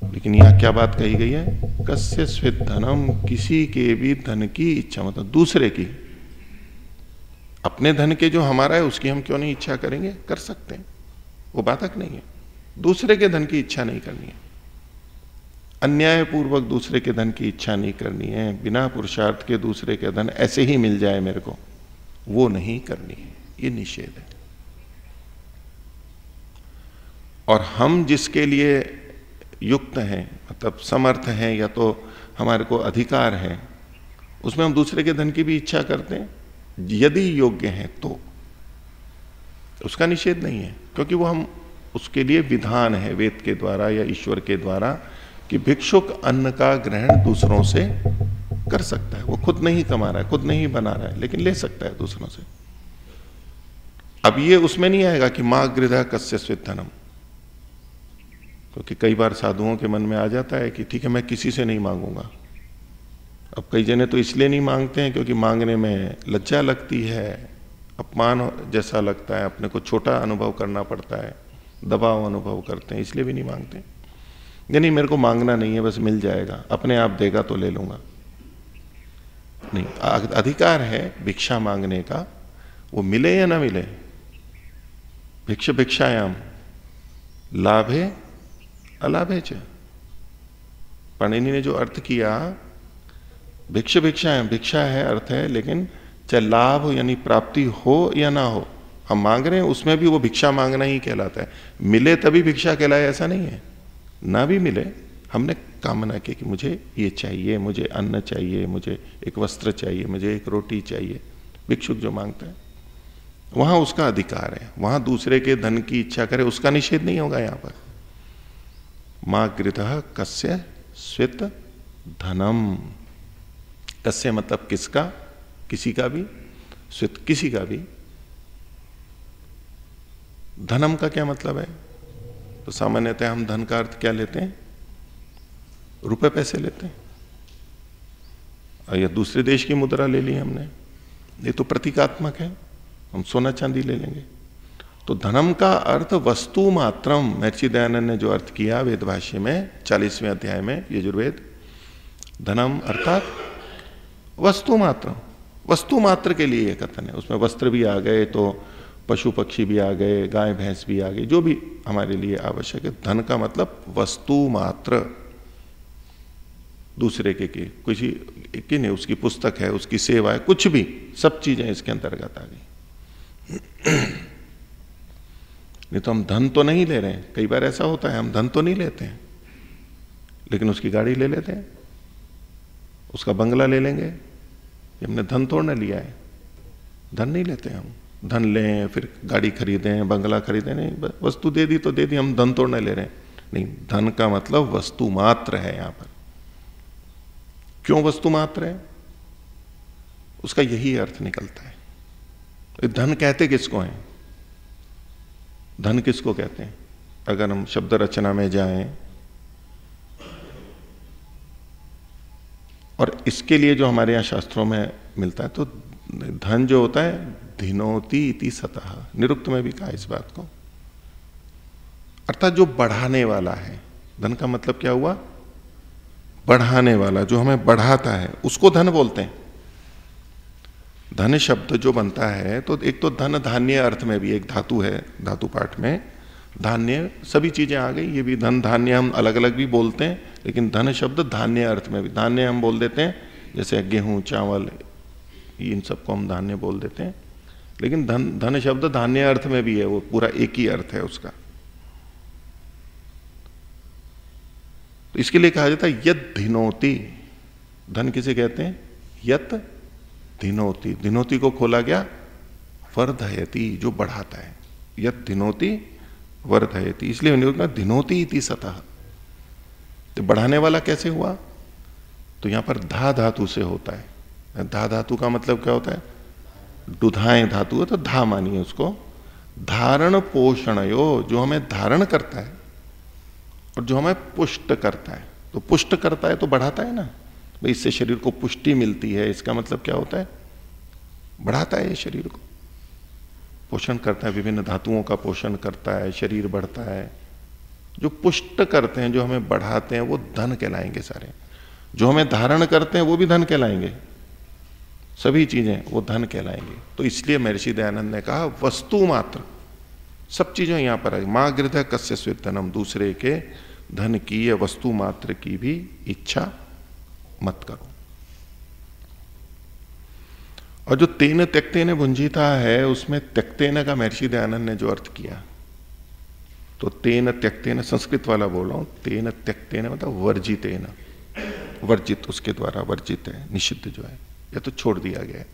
लेकिन यहां क्या बात कही गई है? कस्य स्वित धनम, किसी के भी धन की इच्छा, मतलब दूसरे की। अपने धन के जो हमारा है उसकी हम क्यों नहीं इच्छा करेंगे? कर सकते हैं, वो बाधक नहीं है। दूसरे के धन की इच्छा नहीं करनी है, अन्याय पूर्वक दूसरे के धन की इच्छा नहीं करनी है। बिना पुरुषार्थ के दूसरे के धन ऐसे ही मिल जाए मेरे को, वो नहीं करनी है। ये निषेध है। और हम जिसके लिए युक्त हैं, मतलब समर्थ हैं, या तो हमारे को अधिकार है, उसमें हम दूसरे के धन की भी इच्छा करते हैं, यदि योग्य हैं तो उसका निषेध नहीं है। क्योंकि वो हम, उसके लिए विधान है वेद के द्वारा या ईश्वर के द्वारा कि भिक्षुक अन्न का ग्रहण दूसरों से कर सकता है। वो खुद नहीं कमा रहा है, खुद नहीं बना रहा है, लेकिन ले सकता है दूसरों से। अब ये उसमें नहीं आएगा कि मां गृधा कस्य स्वित धनम। क्योंकि कई बार साधुओं के मन में आ जाता है कि ठीक है मैं किसी से नहीं मांगूंगा। अब कई जने तो इसलिए नहीं मांगते हैं क्योंकि मांगने में लज्जा लगती है, अपमान जैसा लगता है, अपने को छोटा अनुभव करना पड़ता है, दबाव अनुभव करते हैं, इसलिए भी नहीं मांगते। यानी मेरे को मांगना नहीं है, बस मिल जाएगा, अपने आप देगा तो ले लूंगा। नहीं, अधिकार है भिक्षा मांगने का, वो मिले या ना मिले। भिक्ष भिक्षायाम लाभे अलाभे च। पाणिनि ने जो अर्थ किया, भिक्ष भिक्षायाम, भिक्षा है अर्थ है, लेकिन चाहे लाभ हो यानी प्राप्ति हो या ना हो, हम मांग रहे हैं उसमें भी वो भिक्षा मांगना ही कहलाता है। मिले तभी भिक्षा कहलाए ऐसा नहीं है, ना भी मिले हमने कामना की कि मुझे ये चाहिए, मुझे अन्न चाहिए, मुझे एक वस्त्र चाहिए, मुझे एक रोटी चाहिए, भिक्षुक जो मांगता है वहां उसका अधिकार है। वहां दूसरे के धन की इच्छा करे उसका निषेध नहीं होगा। यहां पर मां गृधः कस्य स्वित धनम, कस्य मतलब किसका, किसी का भी, स्वित किसी का भी। धनम का क्या मतलब है? तो सामान्यतः हम धन का अर्थ क्या लेते हैं? रुपए पैसे लेते हैं, और या दूसरे देश की मुद्रा ले ली हमने, ये तो प्रतीकात्मक है, हम सोना चांदी ले लेंगे। तो धनम का अर्थ वस्तु मात्रम, महर्षि दयानंद ने जो अर्थ किया वेद भाष्य में 40वें अध्याय में यजुर्वेद, धनम अर्थात वस्तु मात्रम, वस्तु मात्र के लिए कथन है। उसमें वस्त्र भी आ गए तो पशु पक्षी भी आ गए, गाय भैंस भी आ गई, जो भी हमारे लिए आवश्यक है। धन का मतलब वस्तु मात्र, दूसरे के किसी की नहीं, उसकी पुस्तक है, उसकी सेवा है, कुछ भी, सब चीजें इसके अंतर्गत आ गई। नहीं तो हम धन तो नहीं ले रहे हैं। कई बार ऐसा होता है हम धन तो नहीं लेते हैं लेकिन उसकी गाड़ी ले लेते हैं, उसका बंगला ले लेंगे, ये हमने धन तोड़ने लिया है। धन नहीं लेते हम, धन लें फिर गाड़ी खरीदें, बंगला खरीदें, नहीं, वस्तु दे दी तो दे दी, हम धन तोड़ने ले रहे हैं। नहीं, धन का मतलब वस्तु मात्र है। यहां पर क्यों वस्तु मात्र है? उसका यही अर्थ निकलता है। धन कहते किसको हैं? धन किसको कहते हैं? अगर हम शब्द रचना में जाएं, और इसके लिए जो हमारे यहां शास्त्रों में मिलता है, तो धन जो होता है धिनोति इति सतः, निरुक्त में भी कहा इस बात को, अर्थात जो बढ़ाने वाला है। धन का मतलब क्या हुआ? बढ़ाने वाला, जो हमें बढ़ाता है उसको धन बोलते हैं। धन शब्द जो बनता है, तो एक तो धन धान्य अर्थ में भी एक धातु है, धातु पाठ में धान्य, सभी चीजें आ गई। ये भी धन धान्य हम अलग अलग भी बोलते हैं, लेकिन धन शब्द धान्य अर्थ में भी, धान्य हम बोल देते हैं, जैसे गेहूं चावल, इन सबको हम धान्य बोल देते हैं। लेकिन धन शब्द धान्य अर्थ में भी है, वो पूरा एक ही अर्थ है उसका। तो इसके लिए कहा जाता है यद धिनोति। धन किसे कहते हैं? यत धिनोति। धिनोति को खोला गया वर्धयति, जो बढ़ाता है। यत धिनोति वर्धयति, इसलिए धिनोति इति सतः। तो बढ़ाने वाला कैसे हुआ? तो यहां पर धा धातु से होता है। धा धातु का मतलब क्या होता है? दुधाएं धातु है, तो धा मानिए उसको। धारण पोषणयो, जो हमें धारण करता है और जो हमें पुष्ट करता है। तो पुष्ट करता है तो बढ़ाता है ना भाई, इससे शरीर को पुष्टि मिलती है, इसका मतलब क्या होता है? बढ़ाता है ये शरीर को, पोषण करता है, विभिन्न धातुओं का पोषण करता है, शरीर बढ़ता है। जो पुष्ट करते हैं, जो हमें बढ़ाते हैं, वो धन कहलाएंगे सारे। जो हमें धारण करते हैं वो भी धन कहलाएंगे, सभी चीजें वो धन कहलाएंगे। तो इसलिए महर्षि दयानंद ने कहा वस्तु मात्र, सब चीजें यहां पर है। मां गृधः कस्य स्वित धनम, दूसरे के धन की या वस्तु मात्र की भी इच्छा मत करो। और जो तेन त्यक्तेन भुंजीता है, उसमें त्यक्तेन का महर्षि दयानंद ने जो अर्थ किया, तो तेन त्यक्तेन, संस्कृत वाला बोल रहा हूं, तेन त्यक्तेन मतलब वर्जितेन, वर्जित, उसके द्वारा वर्जित है, निषिद्ध जो है, या तो छोड़ दिया गया है।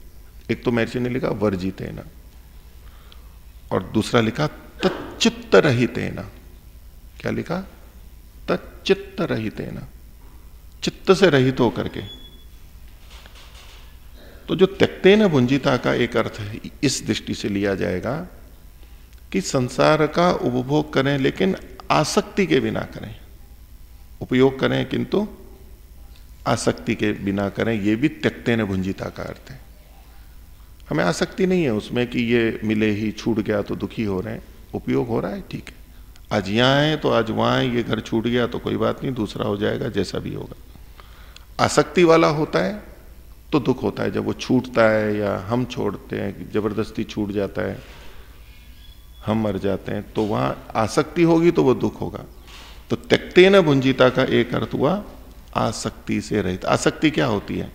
एक तो महर्षि ने लिखा वर्जितेन, और दूसरा लिखा तच्चित्त रहितेन। क्या लिखा? तच्चित्त रहितेन, चित्त से रहित होकर के। तो जो त्यक्तेन भुंजिता का एक अर्थ इस दृष्टि से लिया जाएगा कि संसार का उपभोग करें, लेकिन आसक्ति के बिना करें, उपयोग करें किंतु आसक्ति के बिना करें। ये भी त्यक्तेन भुंजिता का अर्थ है। हमें आसक्ति नहीं है उसमें कि ये मिले ही, छूट गया तो दुखी हो रहे हैं, उपयोग हो रहा है, ठीक है। आज यहां है तो आज वहां है, ये घर छूट गया तो कोई बात नहीं, दूसरा हो जाएगा, जैसा भी होगा। आसक्ति वाला होता है तो दुख होता है जब वो छूटता है, या हम छोड़ते हैं, जबरदस्ती छूट जाता है, हम मर जाते हैं, तो वहां आसक्ति होगी तो वो दुख होगा। तो त्यक्तेन भुंजिता का एक अर्थ हुआ आसक्ति से रहित। आसक्ति क्या होती है?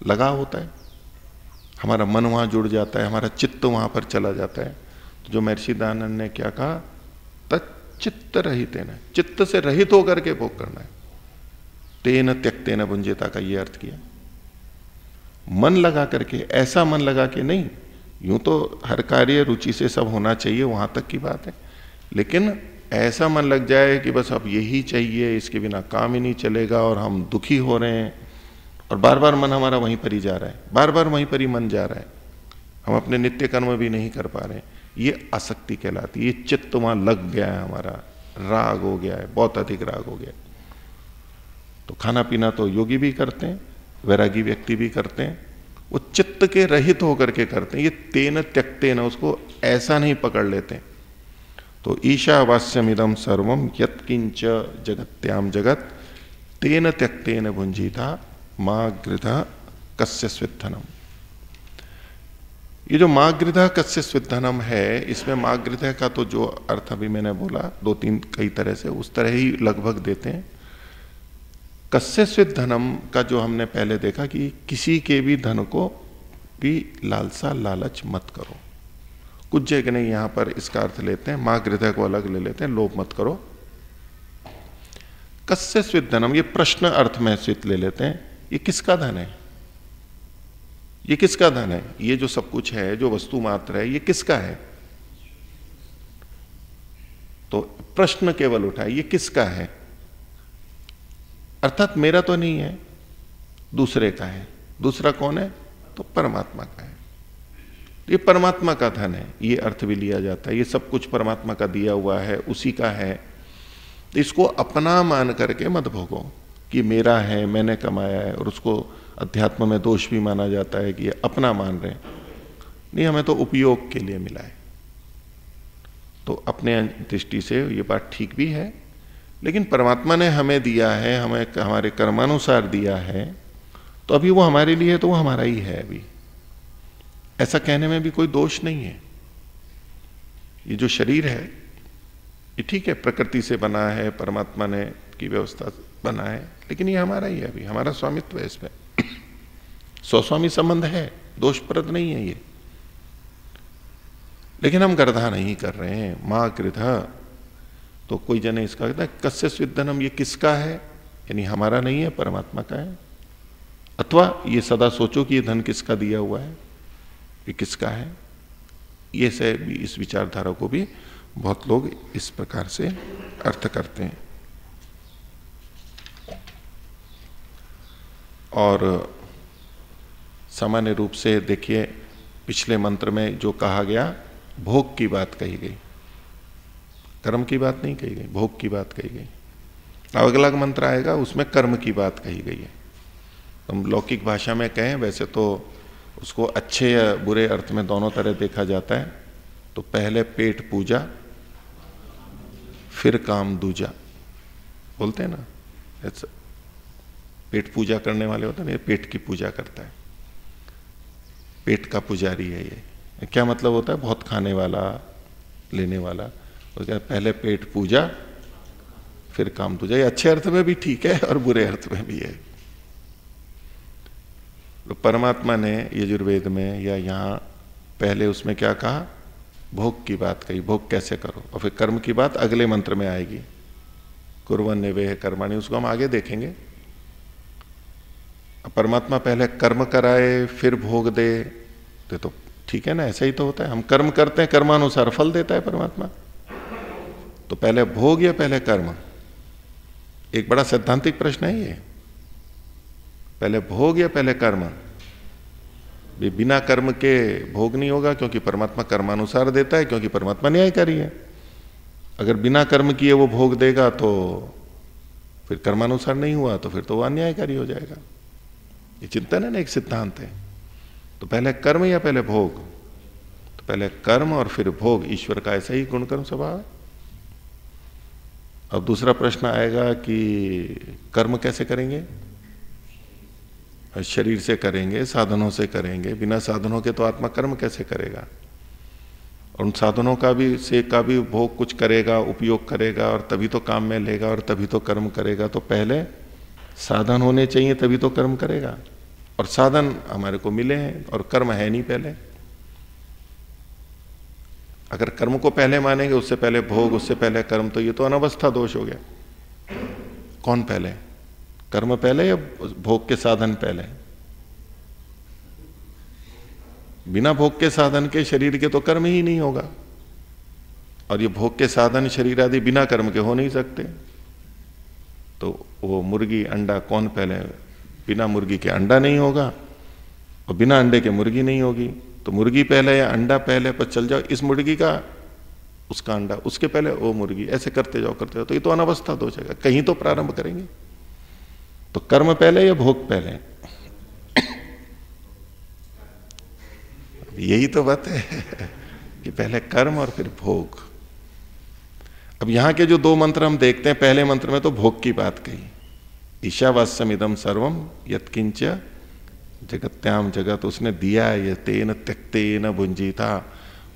लगाव होता है, हमारा मन वहां जुड़ जाता है, हमारा चित्त वहां पर चला जाता है। तो जो महर्षि दयानंद ने क्या कहा, तच्चित्त रहित है ना, चित्त से रहित होकर के भोग करना है। तेन त्यक्तेन भुंजिता का ये अर्थ किया। मन लगा करके, ऐसा मन लगा के नहीं, यूं तो हर कार्य रुचि से सब होना चाहिए, वहां तक की बात है, लेकिन ऐसा मन लग जाए कि बस अब यही चाहिए, इसके बिना काम ही नहीं चलेगा, और हम दुखी हो रहे हैं, और बार बार मन हमारा वहीं पर ही जा रहा है, बार बार वहीं पर ही मन जा रहा है, हम अपने नित्य कर्म भी नहीं कर पा रहे हैं, ये आसक्ति कहलाती है। ये चित्त वहां लग गया है, हमारा राग हो गया है, बहुत अधिक राग हो गया है। तो खाना पीना तो योगी भी करते हैं, वैरागी व्यक्ति भी करते हैं, वो चित्त के रहित होकर के करते हैं। ये तेन त्यक्तेन, उसको ऐसा नहीं पकड़ लेते। तो ईशावास्यमिदं सर्वम यत्किंच जगत्याम जगत तेन त्यक्तेन भुंजिता मां गृधा कस्य स्विद्धनम। ये जो मां गृधा कस्य स्विद्धनम है, इसमें मां गृधा का तो जो अर्थ अभी मैंने बोला, दो तीन कई तरह से, उस तरह ही लगभग देते हैं। कस्य स्विद धनम का जो हमने पहले देखा कि किसी के भी धन को भी लालसा लालच मत करो। कुछ जगह नहीं, यहां पर इसका अर्थ लेते हैं, मां गृह को अलग ले लेते हैं, लोभ मत करो। कस्य स्विद धनम, ये प्रश्न अर्थ में स्वित ले लेते हैं। ये किसका धन है? ये किसका धन है? ये जो सब कुछ है, जो वस्तु मात्र है, ये किसका है? तो प्रश्न केवल उठाए, ये किसका है? अर्थात मेरा तो नहीं है, दूसरे का है। दूसरा कौन है? तो परमात्मा का है। ये परमात्मा का धन है, ये अर्थ भी लिया जाता है। ये सब कुछ परमात्मा का दिया हुआ है, उसी का है। तो इसको अपना मान करके मत भोगो कि मेरा है, मैंने कमाया है, और उसको अध्यात्म में दोष भी माना जाता है कि ये अपना मान रहे हैं। नहीं, हमें तो उपयोग के लिए मिला है। तो अपने दृष्टि से ये बात ठीक भी है, लेकिन परमात्मा ने हमें दिया है, हमें हमारे कर्मानुसार दिया है, तो अभी वो हमारे लिए है, तो वो हमारा ही है। अभी ऐसा कहने में भी कोई दोष नहीं है। ये जो शरीर है, ये ठीक है, प्रकृति से बना है, परमात्मा ने की व्यवस्था बना है, लेकिन ये हमारा ही है, अभी हमारा स्वामित्व है इसमें। स्वस्वामी संबंध है, दोषप्रद नहीं है ये। लेकिन हम गर्धा नहीं कर रहे हैं। मां कृधा, तो कोई जने इसका कहता है कस्य स्विद्धनम, ये किसका है? यानी हमारा नहीं है, परमात्मा का है। अथवा ये सदा सोचो कि ये धन किसका दिया हुआ है, ये किसका है। ये से भी, इस विचारधारा को भी बहुत लोग इस प्रकार से अर्थ करते हैं। और सामान्य रूप से देखिए, पिछले मंत्र में जो कहा गया, भोग की बात कही गई, कर्म की बात नहीं कही गई, भोग की बात कही गई। अब अगला मंत्र आएगा, उसमें कर्म की बात कही गई है। हम लौकिक भाषा में कहें, वैसे तो उसको अच्छे या बुरे अर्थ में दोनों तरह देखा जाता है। तो पहले पेट पूजा, फिर काम दूजा, बोलते हैं ना। पेट पूजा करने वाले होते हैं, पेट की पूजा करता है, पेट का पुजारी है ये। क्या मतलब होता है? बहुत खाने वाला, लेने वाला। उसके पहले पेट पूजा, फिर काम दूजा। ये अच्छे अर्थ में भी ठीक है और बुरे अर्थ में भी है। तो परमात्मा ने यजुर्वेद में या यहाँ पहले उसमें क्या कहा? भोग की बात कही, भोग कैसे करो। और फिर कर्म की बात अगले मंत्र में आएगी, कुर्वन् नेवेह कर्माणि, उसको हम आगे देखेंगे। परमात्मा पहले कर्म कराए फिर भोग दे, तो ठीक है ना, ऐसा ही तो होता है। हम कर्म करते हैं, कर्मानुसार फल देता है परमात्मा। तो पहले भोग या पहले कर्म? एक बड़ा सैद्धांतिक प्रश्न है ये। पहले भोग या पहले कर्म? बिना कर्म के भोग नहीं होगा, क्योंकि परमात्मा कर्मानुसार देता है, क्योंकि परमात्मा न्यायकारी है। अगर बिना कर्म किए वो भोग देगा तो फिर कर्मानुसार नहीं हुआ तो फिर तो वो अन्यायकारी हो जाएगा। ये चिंतन है ना, एक सिद्धांत है। तो पहले कर्म या पहले भोग? तो पहले कर्म और फिर भोग। ईश्वर का ऐसा ही गुणकर्म स्वभाव है। अब दूसरा प्रश्न आएगा कि कर्म कैसे करेंगे? शरीर से करेंगे, साधनों से करेंगे। बिना साधनों के तो आत्मा कर्म कैसे करेगा? और उन साधनों का भी भोग कुछ करेगा, उपयोग करेगा, और तभी तो काम में लेगा और तभी तो कर्म करेगा। तो पहले साधन होने चाहिए तभी तो कर्म करेगा, और साधन हमारे को मिले हैं और कर्म है नहीं पहले। अगर कर्म को पहले मानेंगे, उससे पहले भोग, उससे पहले कर्म, तो ये तो अनवस्था दोष हो गया। कौन पहले? कर्म पहले या भोग के साधन पहले? बिना भोग के साधन के शरीर के तो कर्म ही नहीं होगा, और ये भोग के साधन शरीर आदि बिना कर्म के हो नहीं सकते। तो वो मुर्गी अंडा कौन पहले? बिना मुर्गी के अंडा नहीं होगा, और बिना अंडे के मुर्गी नहीं होगी। तो मुर्गी पहले या अंडा पहले? पर चल जाओ, इस मुर्गी का उसका अंडा, उसके पहले वो मुर्गी, ऐसे करते जाओ करते जाओ, तो ये तो अनवस्था हो जाएगा। कहीं तो प्रारंभ करेंगे। तो कर्म पहले या भोग पहले? यही तो बात है कि पहले कर्म और फिर भोग। अब यहां के जो दो मंत्र हम देखते हैं, पहले मंत्र में तो भोग की बात कही, ईशावास्यम इदम सर्वम यत्किंच जगत्याम जगत, उसने दिया ये तेन त्यक्तेन भुंजीता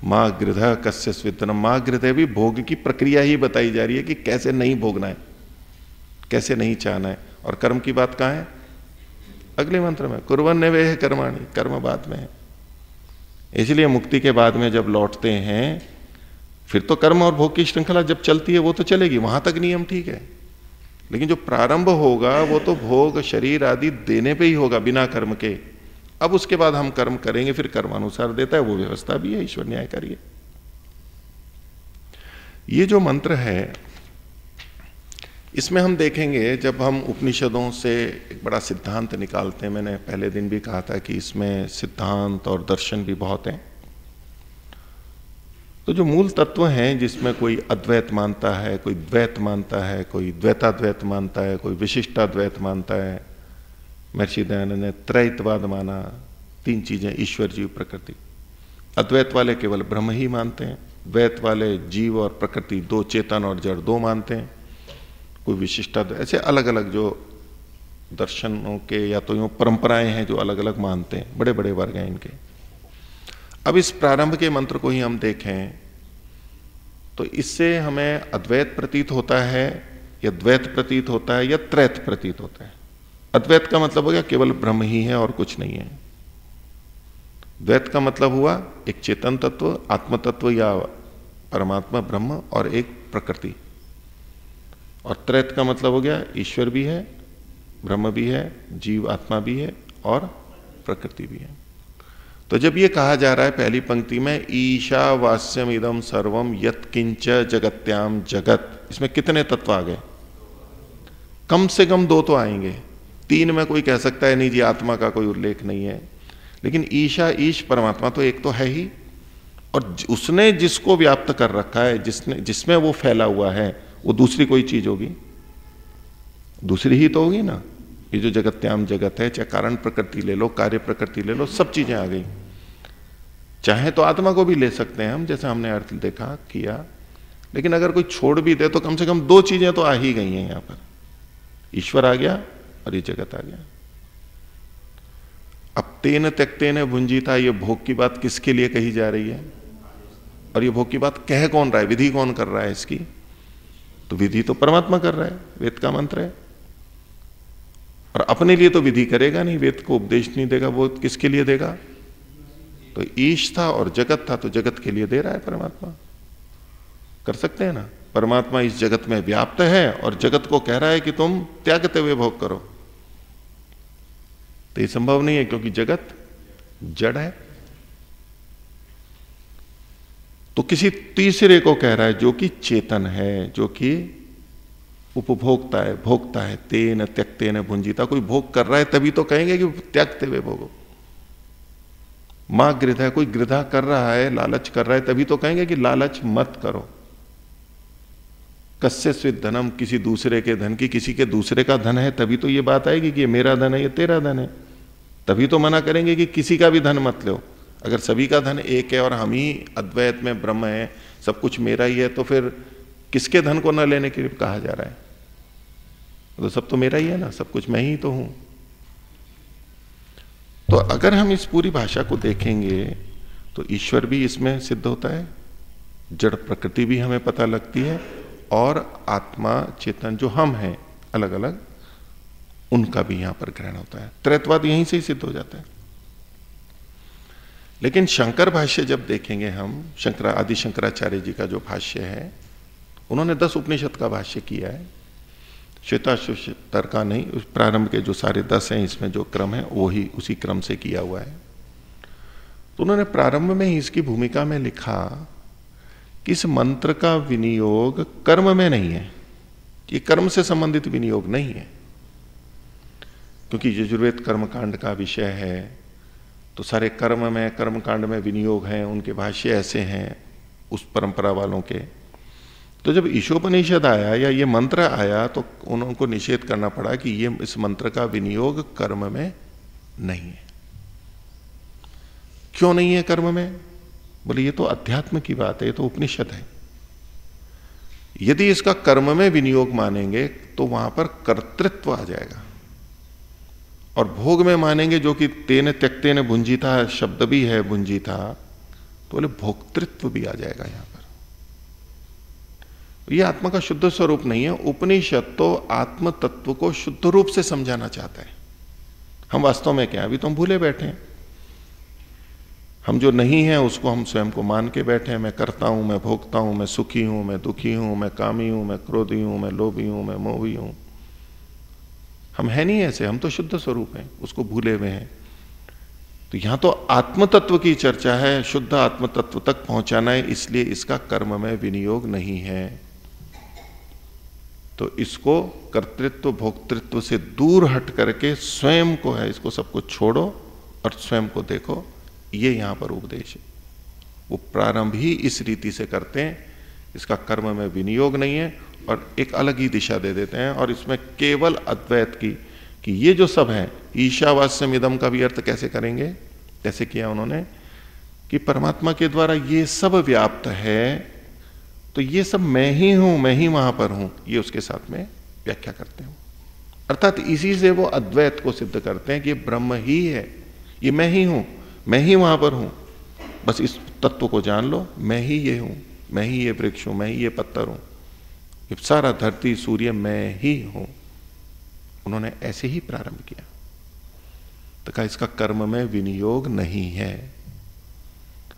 मां गृध कस्य स्विदनम। मां गृध भी भोग की प्रक्रिया ही बताई जा रही है कि कैसे नहीं भोगना है, कैसे नहीं चाहना है। और कर्म की बात कहां है? अगले मंत्र में, कुर्वन्ने वे कर्माणि, कर्म बाद में है। इसलिए मुक्ति के बाद में जब लौटते हैं फिर तो कर्म और भोग की श्रृंखला जब चलती है वो तो चलेगी, वहां तक नियम ठीक है। लेकिन जो प्रारंभ होगा वो तो भोग शरीर आदि देने पे ही होगा, बिना कर्म के। अब उसके बाद हम कर्म करेंगे, फिर कर्मानुसार देता है, वो व्यवस्था भी है, ईश्वर न्यायकारी है। ये जो मंत्र है इसमें हम देखेंगे, जब हम उपनिषदों से एक बड़ा सिद्धांत निकालते हैं, मैंने पहले दिन भी कहा था कि इसमें सिद्धांत और दर्शन भी बहुत हैं। तो जो मूल तत्व हैं जिसमें कोई अद्वैत मानता है, कोई द्वैत मानता है, कोई द्वैताद्वैत मानता है, कोई विशिष्टाद्वैत मानता है। महर्षि दयानंद ने त्रैतवाद माना, तीन चीजें, ईश्वर जीव प्रकृति। अद्वैत वाले केवल ब्रह्म ही मानते हैं, द्वैत वाले जीव और प्रकृति दो, चेतन और जड़ दो मानते हैं। कोई विशिष्टाद्वैत, ऐसे अलग अलग जो दर्शनों के या तो यूं परंपराएं हैं जो अलग अलग मानते हैं, बड़े बड़े वर्ग हैं इनके। अब इस प्रारंभ के मंत्र को ही हम देखें तो इससे हमें अद्वैत प्रतीत होता है या द्वैत प्रतीत होता है या त्रैत प्रतीत होता है। अद्वैत का मतलब हो गया केवल ब्रह्म ही है और कुछ नहीं है। द्वैत का मतलब हुआ एक चेतन तत्व, आत्म तत्व या परमात्मा ब्रह्म, और एक प्रकृति। और त्रैत का मतलब हो गया ईश्वर भी है, ब्रह्म भी है, जीव आत्मा भी है और प्रकृति भी है। तो जब ये कहा जा रहा है पहली पंक्ति में, ईशावास्यम इदम सर्वम यत्किंच जगत्याम जगत, इसमें कितने तत्व आ गए? कम से कम दो तो आएंगे, तीन में कोई कह सकता है नहीं जी आत्मा का कोई उल्लेख नहीं है। लेकिन ईशा, ईश परमात्मा तो एक तो है ही, और उसने जिसको व्याप्त कर रखा है, जिसमें वो फैला हुआ है, वो दूसरी कोई चीज होगी, दूसरी ही तो होगी ना। ये जो जगत्याम जगत है, चाहे कारण प्रकृति ले लो, कार्य प्रकृति ले लो, सब चीजें आ गई। चाहे तो आत्मा को भी ले सकते हैं हम, जैसे हमने अर्थ देखा किया, लेकिन अगर कोई छोड़ भी दे तो कम से कम दो चीजें तो आ ही गई हैं यहां पर, ईश्वर आ गया और ये जगत आ गया। अब तेन त्यक्तेन भुंजीता, ये भोग की बात किसके लिए कही जा रही है? और ये भोग की बात कह कौन रहा है? विधि कौन कर रहा है इसकी? तो विधि तो परमात्मा कर रहा है, वेद का मंत्र है। और अपने लिए तो विधि करेगा नहीं, वेद को उपदेश नहीं देगा, वो किसके लिए देगा? तो ईश था और जगत था, तो जगत के लिए दे रहा है परमात्मा। कर सकते हैं ना, परमात्मा इस जगत में व्याप्त है और जगत को कह रहा है कि तुम त्यागते हुए भोग करो। तो ये संभव नहीं है क्योंकि जगत जड़ है। तो किसी तीसरे को कह रहा है जो कि चेतन है, जो कि उपभोक्ता है, भोक्ता है। तेन त्यक्तेन भुंजीता, कोई भोग कर रहा है तभी तो कहेंगे कि त्यागते हुए भोगो। मां गृध है, कोई गृधा कर रहा है, लालच कर रहा है, तभी तो कहेंगे कि लालच मत करो। कस्यचित् धनम, किसी दूसरे के धन की, किसी के दूसरे का धन है तभी तो ये बात आएगी कि ये मेरा धन है, ये तेरा धन है। तभी तो मना करेंगे कि किसी का भी धन मत लो। अगर सभी का धन एक है और हम ही अद्वैत में ब्रह्म है, सब कुछ मेरा ही है, तो फिर किसके धन को न लेने के लिए कहा जा रहा है? तो सब तो मेरा ही है ना, सब कुछ मैं ही तो हूं। तो अगर हम इस पूरी भाषा को देखेंगे तो ईश्वर भी इसमें सिद्ध होता है, जड़ प्रकृति भी हमें पता लगती है, और आत्मा चेतन जो हम हैं अलग अलग, उनका भी यहां पर ग्रहण होता है। त्रैतवाद यहीं से ही सिद्ध हो जाता है। लेकिन शंकर भाष्य जब देखेंगे हम, आदि शंकराचार्य जी का जो भाष्य है, उन्होंने 10 उपनिषद का भाष्य किया है, श्वेताश्वतर का नहीं। उस प्रारंभ के जो सारे 10 हैं, इसमें जो क्रम है वो ही उसी क्रम से किया हुआ है। तो उन्होंने प्रारंभ में ही इसकी भूमिका में लिखा कि इस मंत्र का विनियोग कर्म में नहीं है, ये कर्म से संबंधित विनियोग नहीं है, क्योंकि यजुर्वेद कर्मकांड का विषय है, तो सारे कर्मकांड में विनियोग हैं, उनके भाष्य ऐसे हैं उस परंपरा वालों के। तो जब ईशोपनिषद आया या ये मंत्र आया तो उनको निषेध करना पड़ा कि ये इस मंत्र का विनियोग कर्म में नहीं है। क्यों नहीं है कर्म में? बोले ये तो अध्यात्म की बात है, ये तो उपनिषद है। यदि इसका कर्म में विनियोग मानेंगे तो वहां पर कर्तृत्व आ जाएगा, और भोग में मानेंगे जो कि तेन त्यक्तेन भुंजिता शब्द भी है, भुंजिता, तो बोले भोक्तृत्व भी आ जाएगा यहां पर। यह आत्मा का शुद्ध स्वरूप नहीं है। उपनिषद तो आत्म तत्व को शुद्ध रूप से समझाना चाहता है। हम वास्तव में क्या, अभी तो हम भूले बैठे हैं। हम जो नहीं है उसको हम स्वयं को मान के बैठे हैं। मैं करता हूं, मैं भोगता हूं, मैं सुखी हूं, मैं दुखी हूं, मैं कामी हूं, मैं क्रोधी हूं, मैं लोभी हूं, मैं मोही हूं। हम है नहीं ऐसे, हम तो शुद्ध स्वरूप हैं, उसको भूले हुए हैं। तो यहां तो आत्म तत्व की चर्चा है, शुद्ध आत्म तत्व तक पहुंचाना है, इसलिए इसका कर्म में विनियोग नहीं है। तो इसको कर्तृत्व भोक्तृत्व से दूर हट करके स्वयं को है, इसको सब कुछ छोड़ो और स्वयं को देखो, ये यहां पर उपदेश है। वो प्रारंभ ही इस रीति से करते हैं, इसका कर्म में विनियोग नहीं है, और एक अलग ही दिशा दे देते हैं। और इसमें केवल अद्वैत की, कि ये जो सब है, ईशावास्यम इदम का भी अर्थ कैसे करेंगे, कैसे किया उन्होंने, कि परमात्मा के द्वारा ये सब व्याप्त है, तो ये सब मैं ही हूं, मैं ही वहां पर हूं, ये उसके साथ में व्याख्या करते हैं। अर्थात इसी से वो अद्वैत को सिद्ध करते हैं कि ये ब्रह्म ही है, ये मैं ही हूं, मैं ही वहां पर हूं, बस इस तत्व को जान लो, मैं ही ये हूं, मैं ही ये वृक्ष हूं, मैं ही ये पत्थर हूं, ये सारा धरती सूर्य मैं ही हूं। उन्होंने ऐसे ही प्रारंभ किया। तो कहा इसका कर्म में विनियोग नहीं है।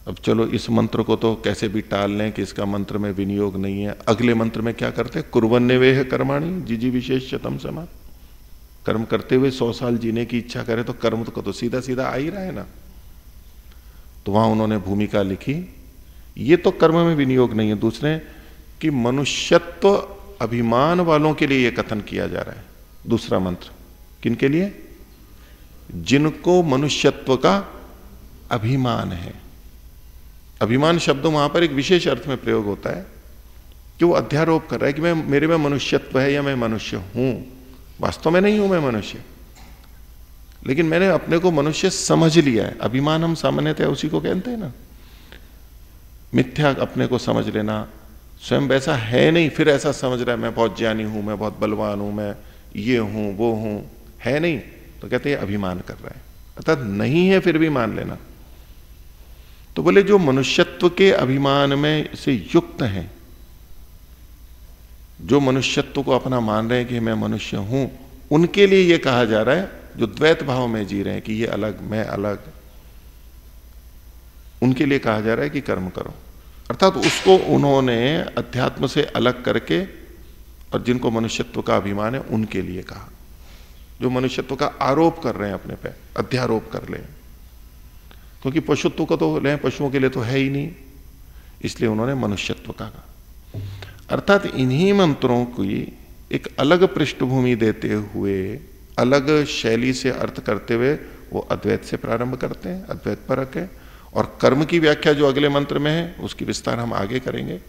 अब चलो इस मंत्र को तो कैसे भी टाल लें कि इसका मंत्र में विनियोग नहीं है। अगले मंत्र में क्या करते हैं, कुर्वन्नेवेह कर्माणि जिजी विशेष शतम समा, कर्म करते हुए 100 साल जीने की इच्छा करे, तो कर्म तो सीधा सीधा आ ही रहा है ना। तो वहां उन्होंने भूमिका लिखी, ये तो कर्म में विनियोग नहीं है। दूसरे कि मनुष्यत्व अभिमान वालों के लिए यह कथन किया जा रहा है। दूसरा मंत्र किनके लिए, जिनको मनुष्यत्व का अभिमान है। अभिमान शब्द वहां पर एक विशेष अर्थ में प्रयोग होता है कि वो अध्यारोप कर रहा है कि मैं, मेरे में मनुष्यत्व है या मैं मनुष्य हूं। वास्तव में नहीं हूं मैं मनुष्य, लेकिन मैंने अपने को मनुष्य समझ लिया है। अभिमान हम सामान्यतः उसी को कहते हैं ना, मिथ्या अपने को समझ लेना, स्वयं वैसा है नहीं, फिर ऐसा समझ रहा है मैं बहुत ज्ञानी हूं, मैं बहुत बलवान हूं, मैं ये हूं वो हूं, है नहीं, तो कहते हैं अभिमान कर रहा है। अर्थात नहीं है फिर भी मान लेना। तो बोले जो मनुष्यत्व के अभिमान में से युक्त हैं, जो मनुष्यत्व को अपना मान रहे हैं कि मैं मनुष्य हूं, उनके लिए यह कहा जा रहा है, जो द्वैत भाव में जी रहे हैं कि ये अलग मैं अलग, उनके लिए कहा जा रहा है कि कर्म करो। अर्थात उसको उन्होंने अध्यात्म से अलग करके, और जिनको मनुष्यत्व का अभिमान है उनके लिए कहा। जो मनुष्यत्व का आरोप कर रहे हैं अपने पे, अध्यारोप कर ले, क्योंकि पशुत्व को तो ले, पशुओं के लिए तो है ही नहीं, इसलिए उन्होंने मनुष्यत्व का कहा। अर्थात इन्हीं मंत्रों की एक अलग पृष्ठभूमि देते हुए, अलग शैली से अर्थ करते हुए वो अद्वैत से प्रारंभ करते हैं, अद्वैत पर रखें। और कर्म की व्याख्या जो अगले मंत्र में है उसकी विस्तार हम आगे करेंगे,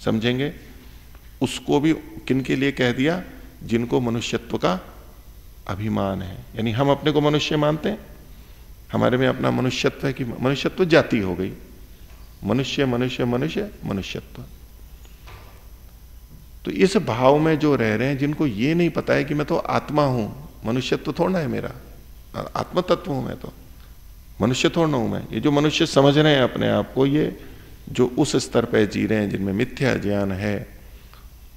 समझेंगे। उसको भी किन के लिए कह दिया? जिनको मनुष्यत्व का अभिमान है, यानी हम अपने को मनुष्य मानते हैं, हमारे में अपना मनुष्यत्व है कि मनुष्यत्व जाति हो गई, मनुष्य मनुष्य मनुष्य मनुष्यत्व। तो इस भाव में जो रह रहे हैं, जिनको ये नहीं पता है कि मैं तो आत्मा हूं, मनुष्यत्व थोड़ा है मेरा, आत्म तत्व हूं मैं, तो मनुष्य थोड़ा हूं मैं। ये जो मनुष्य समझ रहे हैं अपने आप को, ये जो उस स्तर पर जी रहे हैं जिनमें मिथ्या ज्ञान है,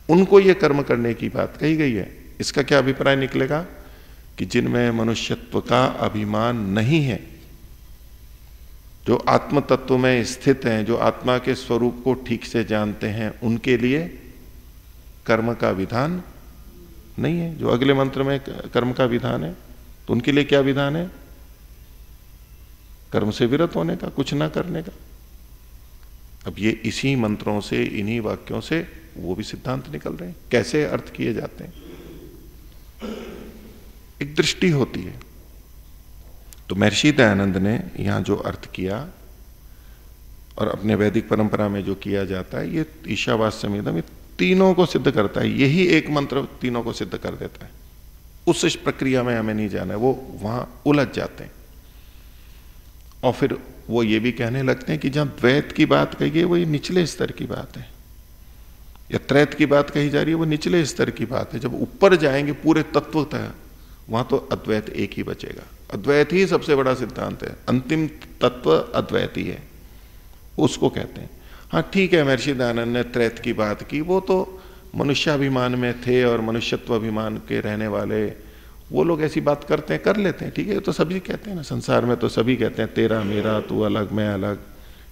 उनको ये कर्म करने की बात कही गई है। इसका क्या अभिप्राय निकलेगा कि जिनमें मनुष्यत्व का अभिमान नहीं है, जो आत्म तत्व में स्थित हैं, जो आत्मा के स्वरूप को ठीक से जानते हैं, उनके लिए कर्म का विधान नहीं है। जो अगले मंत्र में कर्म का विधान है, तो उनके लिए क्या विधान है? कर्म से विरत होने का, कुछ ना करने का। अब ये इसी मंत्रों से, इन्हीं वाक्यों से वो भी सिद्धांत निकल रहे हैं। कैसे अर्थ किए जाते हैं? एक दृष्टि होती है। तो महर्षि दयानंद ने यहां जो अर्थ किया और अपने वैदिक परंपरा में जो किया जाता है, ये ईशावास्यमिदं, ये तीनों को सिद्ध करता है। यही एक मंत्र तीनों को सिद्ध कर देता है। उस प्रक्रिया में हमें नहीं जाना है, वो वहां उलझ जाते हैं। और फिर वो ये भी कहने लगते हैं कि जहां द्वैत की बात कही गई वो ये निचले स्तर की बात है, या त्रैत की बात कही जा रही है वो निचले स्तर की बात है। जब ऊपर जाएंगे पूरे तत्व तक, वहां तो अद्वैत एक ही बचेगा। अद्वैत ही सबसे बड़ा सिद्धांत है, अंतिम तत्व अद्वैत ही है, उसको कहते हैं। हाँ ठीक है, महर्षि दयानंद ने त्रैत की बात की, वो तो मनुष्याभिमान में थे और मनुष्यत्व अभिमान के रहने वाले वो लोग ऐसी बात करते हैं, कर लेते हैं, ठीक है, तो सभी कहते हैं ना, संसार में तो सभी कहते हैं तेरा मेरा, तू अलग मैं अलग,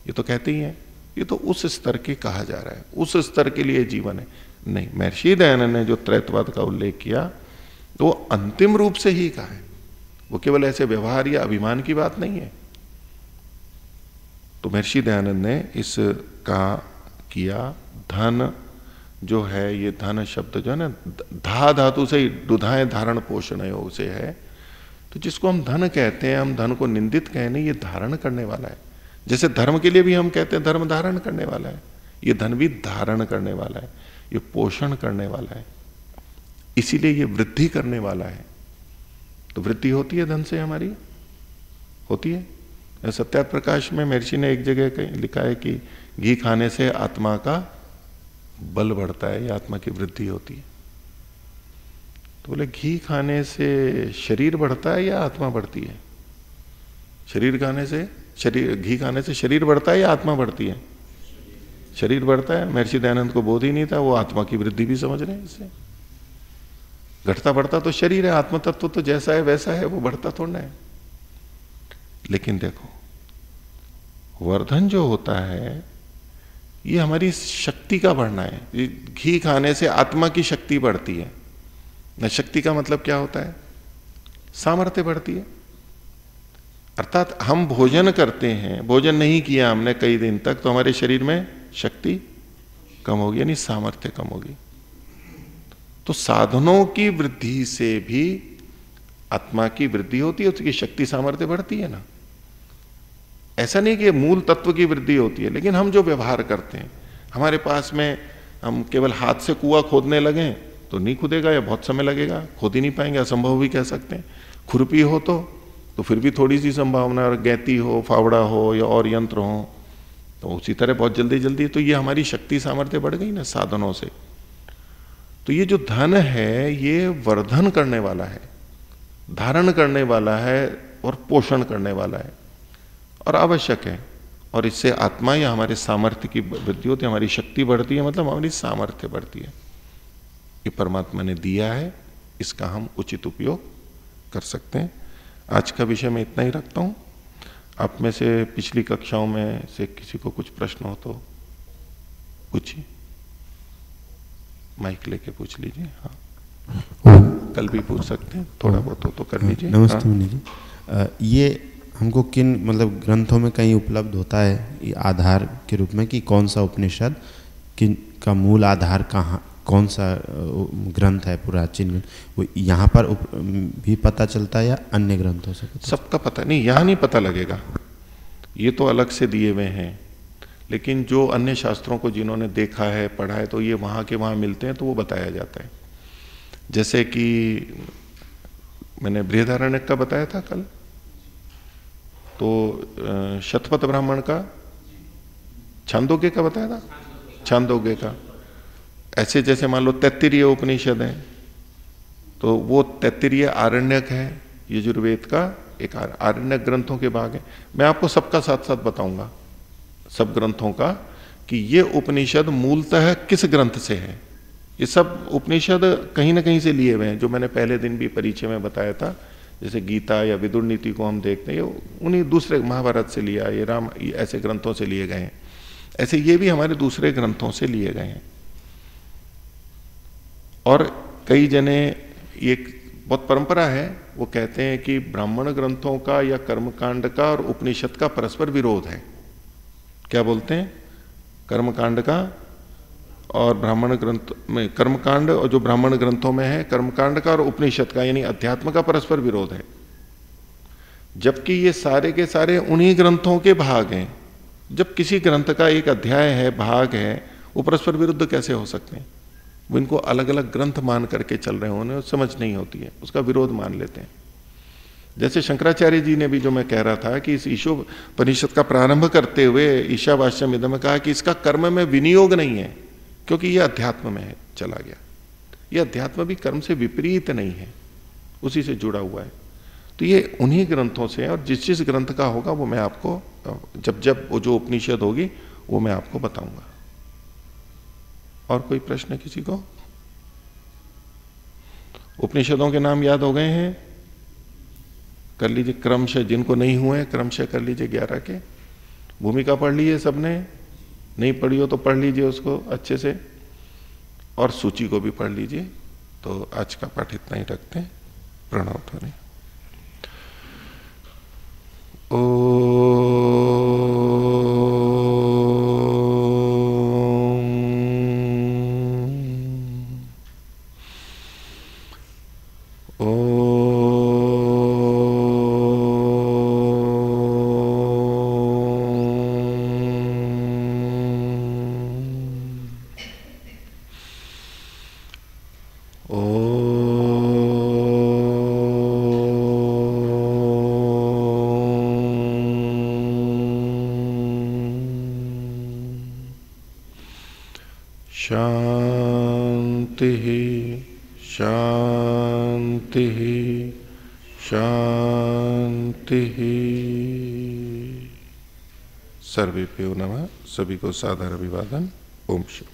ये तो कहते ही हैं। ये तो उस स्तर के कहा जा रहा है, उस स्तर के लिए जीवन है। नहीं, महर्षि दयानंद ने जो त्रैतवाद का उल्लेख किया तो वो अंतिम रूप से ही कहा है, वो केवल ऐसे व्यवहार या अभिमान की बात नहीं है। तो महर्षि दयानंद ने इसका किया धन जो है, ये धन शब्द जो है ना, धा धातु से ही दुधाएं धारण पोषण योग से है। तो जिसको हम धन कहते हैं, हम धन को निंदित कहें नहीं, ये धारण करने वाला है। जैसे धर्म के लिए भी हम कहते हैं धर्म धारण करने वाला है, ये धन भी धारण करने वाला है, ये पोषण करने वाला है, इसीलिए ये वृद्धि करने वाला है। तो वृद्धि होती है धन से, हमारी होती है। सत्यार्थ प्रकाश में महर्षि ने एक जगह लिखा है कि घी खाने से आत्मा का बल बढ़ता है, या आत्मा की वृद्धि होती है। तो बोले घी खाने से शरीर बढ़ता है या आत्मा बढ़ती है? शरीर खाने से, घी खाने से शरीर बढ़ता है या आत्मा बढ़ती है? शरीर बढ़ता है। महर्षि दयानंद को बोध ही नहीं था, वो आत्मा की वृद्धि भी समझ रहे हैं इससे। घटता बढ़ता तो शरीर है, आत्म तत्व तो जैसा है वैसा है, वो बढ़ता थोड़ा है। लेकिन देखो, वर्धन जो होता है ये हमारी शक्ति का बढ़ना है। घी खाने से आत्मा की शक्ति बढ़ती है। न शक्ति का मतलब क्या होता है? सामर्थ्य बढ़ती है। अर्थात हम भोजन करते हैं, भोजन नहीं किया हमने कई दिन तक, तो हमारे शरीर में शक्ति कम होगी, यानी सामर्थ्य कम होगी। तो साधनों की वृद्धि से भी आत्मा की वृद्धि होती है, उसकी शक्ति सामर्थ्य बढ़ती है ना। ऐसा नहीं कि मूल तत्व की वृद्धि होती है, लेकिन हम जो व्यवहार करते हैं, हमारे पास में हम केवल हाथ से कुआं खोदने लगे तो नहीं खुदेगा, या बहुत समय लगेगा, खोद ही नहीं पाएंगे, असंभव भी कह सकते हैं। खुरपी हो तो फिर भी थोड़ी सी संभावना, और गैती हो, फावड़ा हो या और यंत्र हो तो उसी तरह बहुत जल्दी जल्दी। तो ये हमारी शक्ति सामर्थ्य बढ़ गई ना साधनों से। तो ये जो धन है ये वर्धन करने वाला है, धारण करने वाला है और पोषण करने वाला है और आवश्यक है। और इससे आत्मा या हमारे सामर्थ्य की वृद्धि होती है, हमारी शक्ति बढ़ती है, मतलब हमारी सामर्थ्य बढ़ती है। ये परमात्मा ने दिया है, इसका हम उचित उपयोग कर सकते हैं। आज का विषय मैं इतना ही रखता हूं। आप में से पिछली कक्षाओं में से किसी को कुछ प्रश्न हो तो पूछिए, माइक लेके पूछ लीजिए। हाँ, कल भी पूछ सकते हैं, थोड़ा बहुत हो तो कर लीजिए। नमस्ते मुनि जी, ये हमको किन मतलब ग्रंथों में कहीं उपलब्ध होता है आधार के रूप में कि कौन सा उपनिषद किन का मूल आधार कहाँ, कौन सा ग्रंथ है प्राचीन, वो यहाँ पर भी पता चलता है या अन्य ग्रंथों से? सबका पता नहीं, यहाँ नहीं पता लगेगा, ये तो अलग से दिए हुए हैं। लेकिन जो अन्य शास्त्रों को जिन्होंने देखा है, पढ़ा है, तो ये वहाँ के वहाँ मिलते हैं, तो वो बताया जाता है। जैसे कि मैंने बृहदारण्यक का बताया था कल, तो शतपथ ब्राह्मण का, छांदोग्य का बताया था, छांदोग्य का। ऐसे जैसे मान लो तैत्तिरीय उपनिषद है, तो वो तैत्तिरीय आरण्यक है, यजुर्वेद का एक आरण्यक ग्रंथों के भाग है। मैं आपको सबका साथ साथ बताऊंगा, सब ग्रंथों का, कि ये उपनिषद मूलतः किस ग्रंथ से है। ये सब उपनिषद कहीं ना कहीं से लिए हुए हैं, जो मैंने पहले दिन भी परिचय में बताया था। जैसे गीता या विदुर नीति को हम देखते हैं, उन्हीं दूसरे महाभारत से लिया, ये राम, ये ऐसे ग्रंथों से लिए गए हैं। ऐसे ये भी हमारे दूसरे ग्रंथों से लिए गए हैं। और कई जने, एक बहुत परंपरा है, वो कहते हैं कि ब्राह्मण ग्रंथों का या कर्मकांड का और उपनिषद का परस्पर विरोध है। क्या बोलते हैं? कर्मकांड का और ब्राह्मण ग्रंथ में, कर्मकांड और जो ब्राह्मण ग्रंथों में है, कर्मकांड का और उपनिषद का यानी अध्यात्म का परस्पर विरोध है। जबकि ये सारे के सारे उन्हीं ग्रंथों के भाग हैं। जब किसी ग्रंथ का एक अध्याय है, भाग है, वो परस्पर विरुद्ध कैसे हो सकते हैं? वो इनको अलग अलग ग्रंथ मान करके चल रहे होने, समझ नहीं होती है, उसका विरोध मान लेते हैं। जैसे शंकराचार्य जी ने भी, जो मैं कह रहा था, कि इस ईशोपनिषद का प्रारंभ करते हुए ईशावास्यम इदम में कहा कि इसका कर्म में विनियोग नहीं है, क्योंकि यह अध्यात्म में है, चला गया। यह अध्यात्म भी कर्म से विपरीत नहीं है, उसी से जुड़ा हुआ है। तो ये उन्हीं ग्रंथों से है, और जिस जिस ग्रंथ का होगा वो मैं आपको, जब जब वो जो उपनिषद होगी वो मैं आपको बताऊंगा। और कोई प्रश्न किसी को? उपनिषदों के नाम याद हो गए हैं? कर लीजिए क्रमशः, जिनको नहीं हुए क्रमशः कर लीजिए 11 के। भूमिका पढ़ लीजिए सबने, नहीं पढ़ी हो तो पढ़ लीजिए उसको अच्छे से, और सूची को भी पढ़ लीजिए। तो आज का पाठ इतना ही रखते हैं। प्रणव ध्वनि। शांति शांति शांति। सर्वेभ्यो नमः। सभी को सादर अभिवादन। ओम शांति।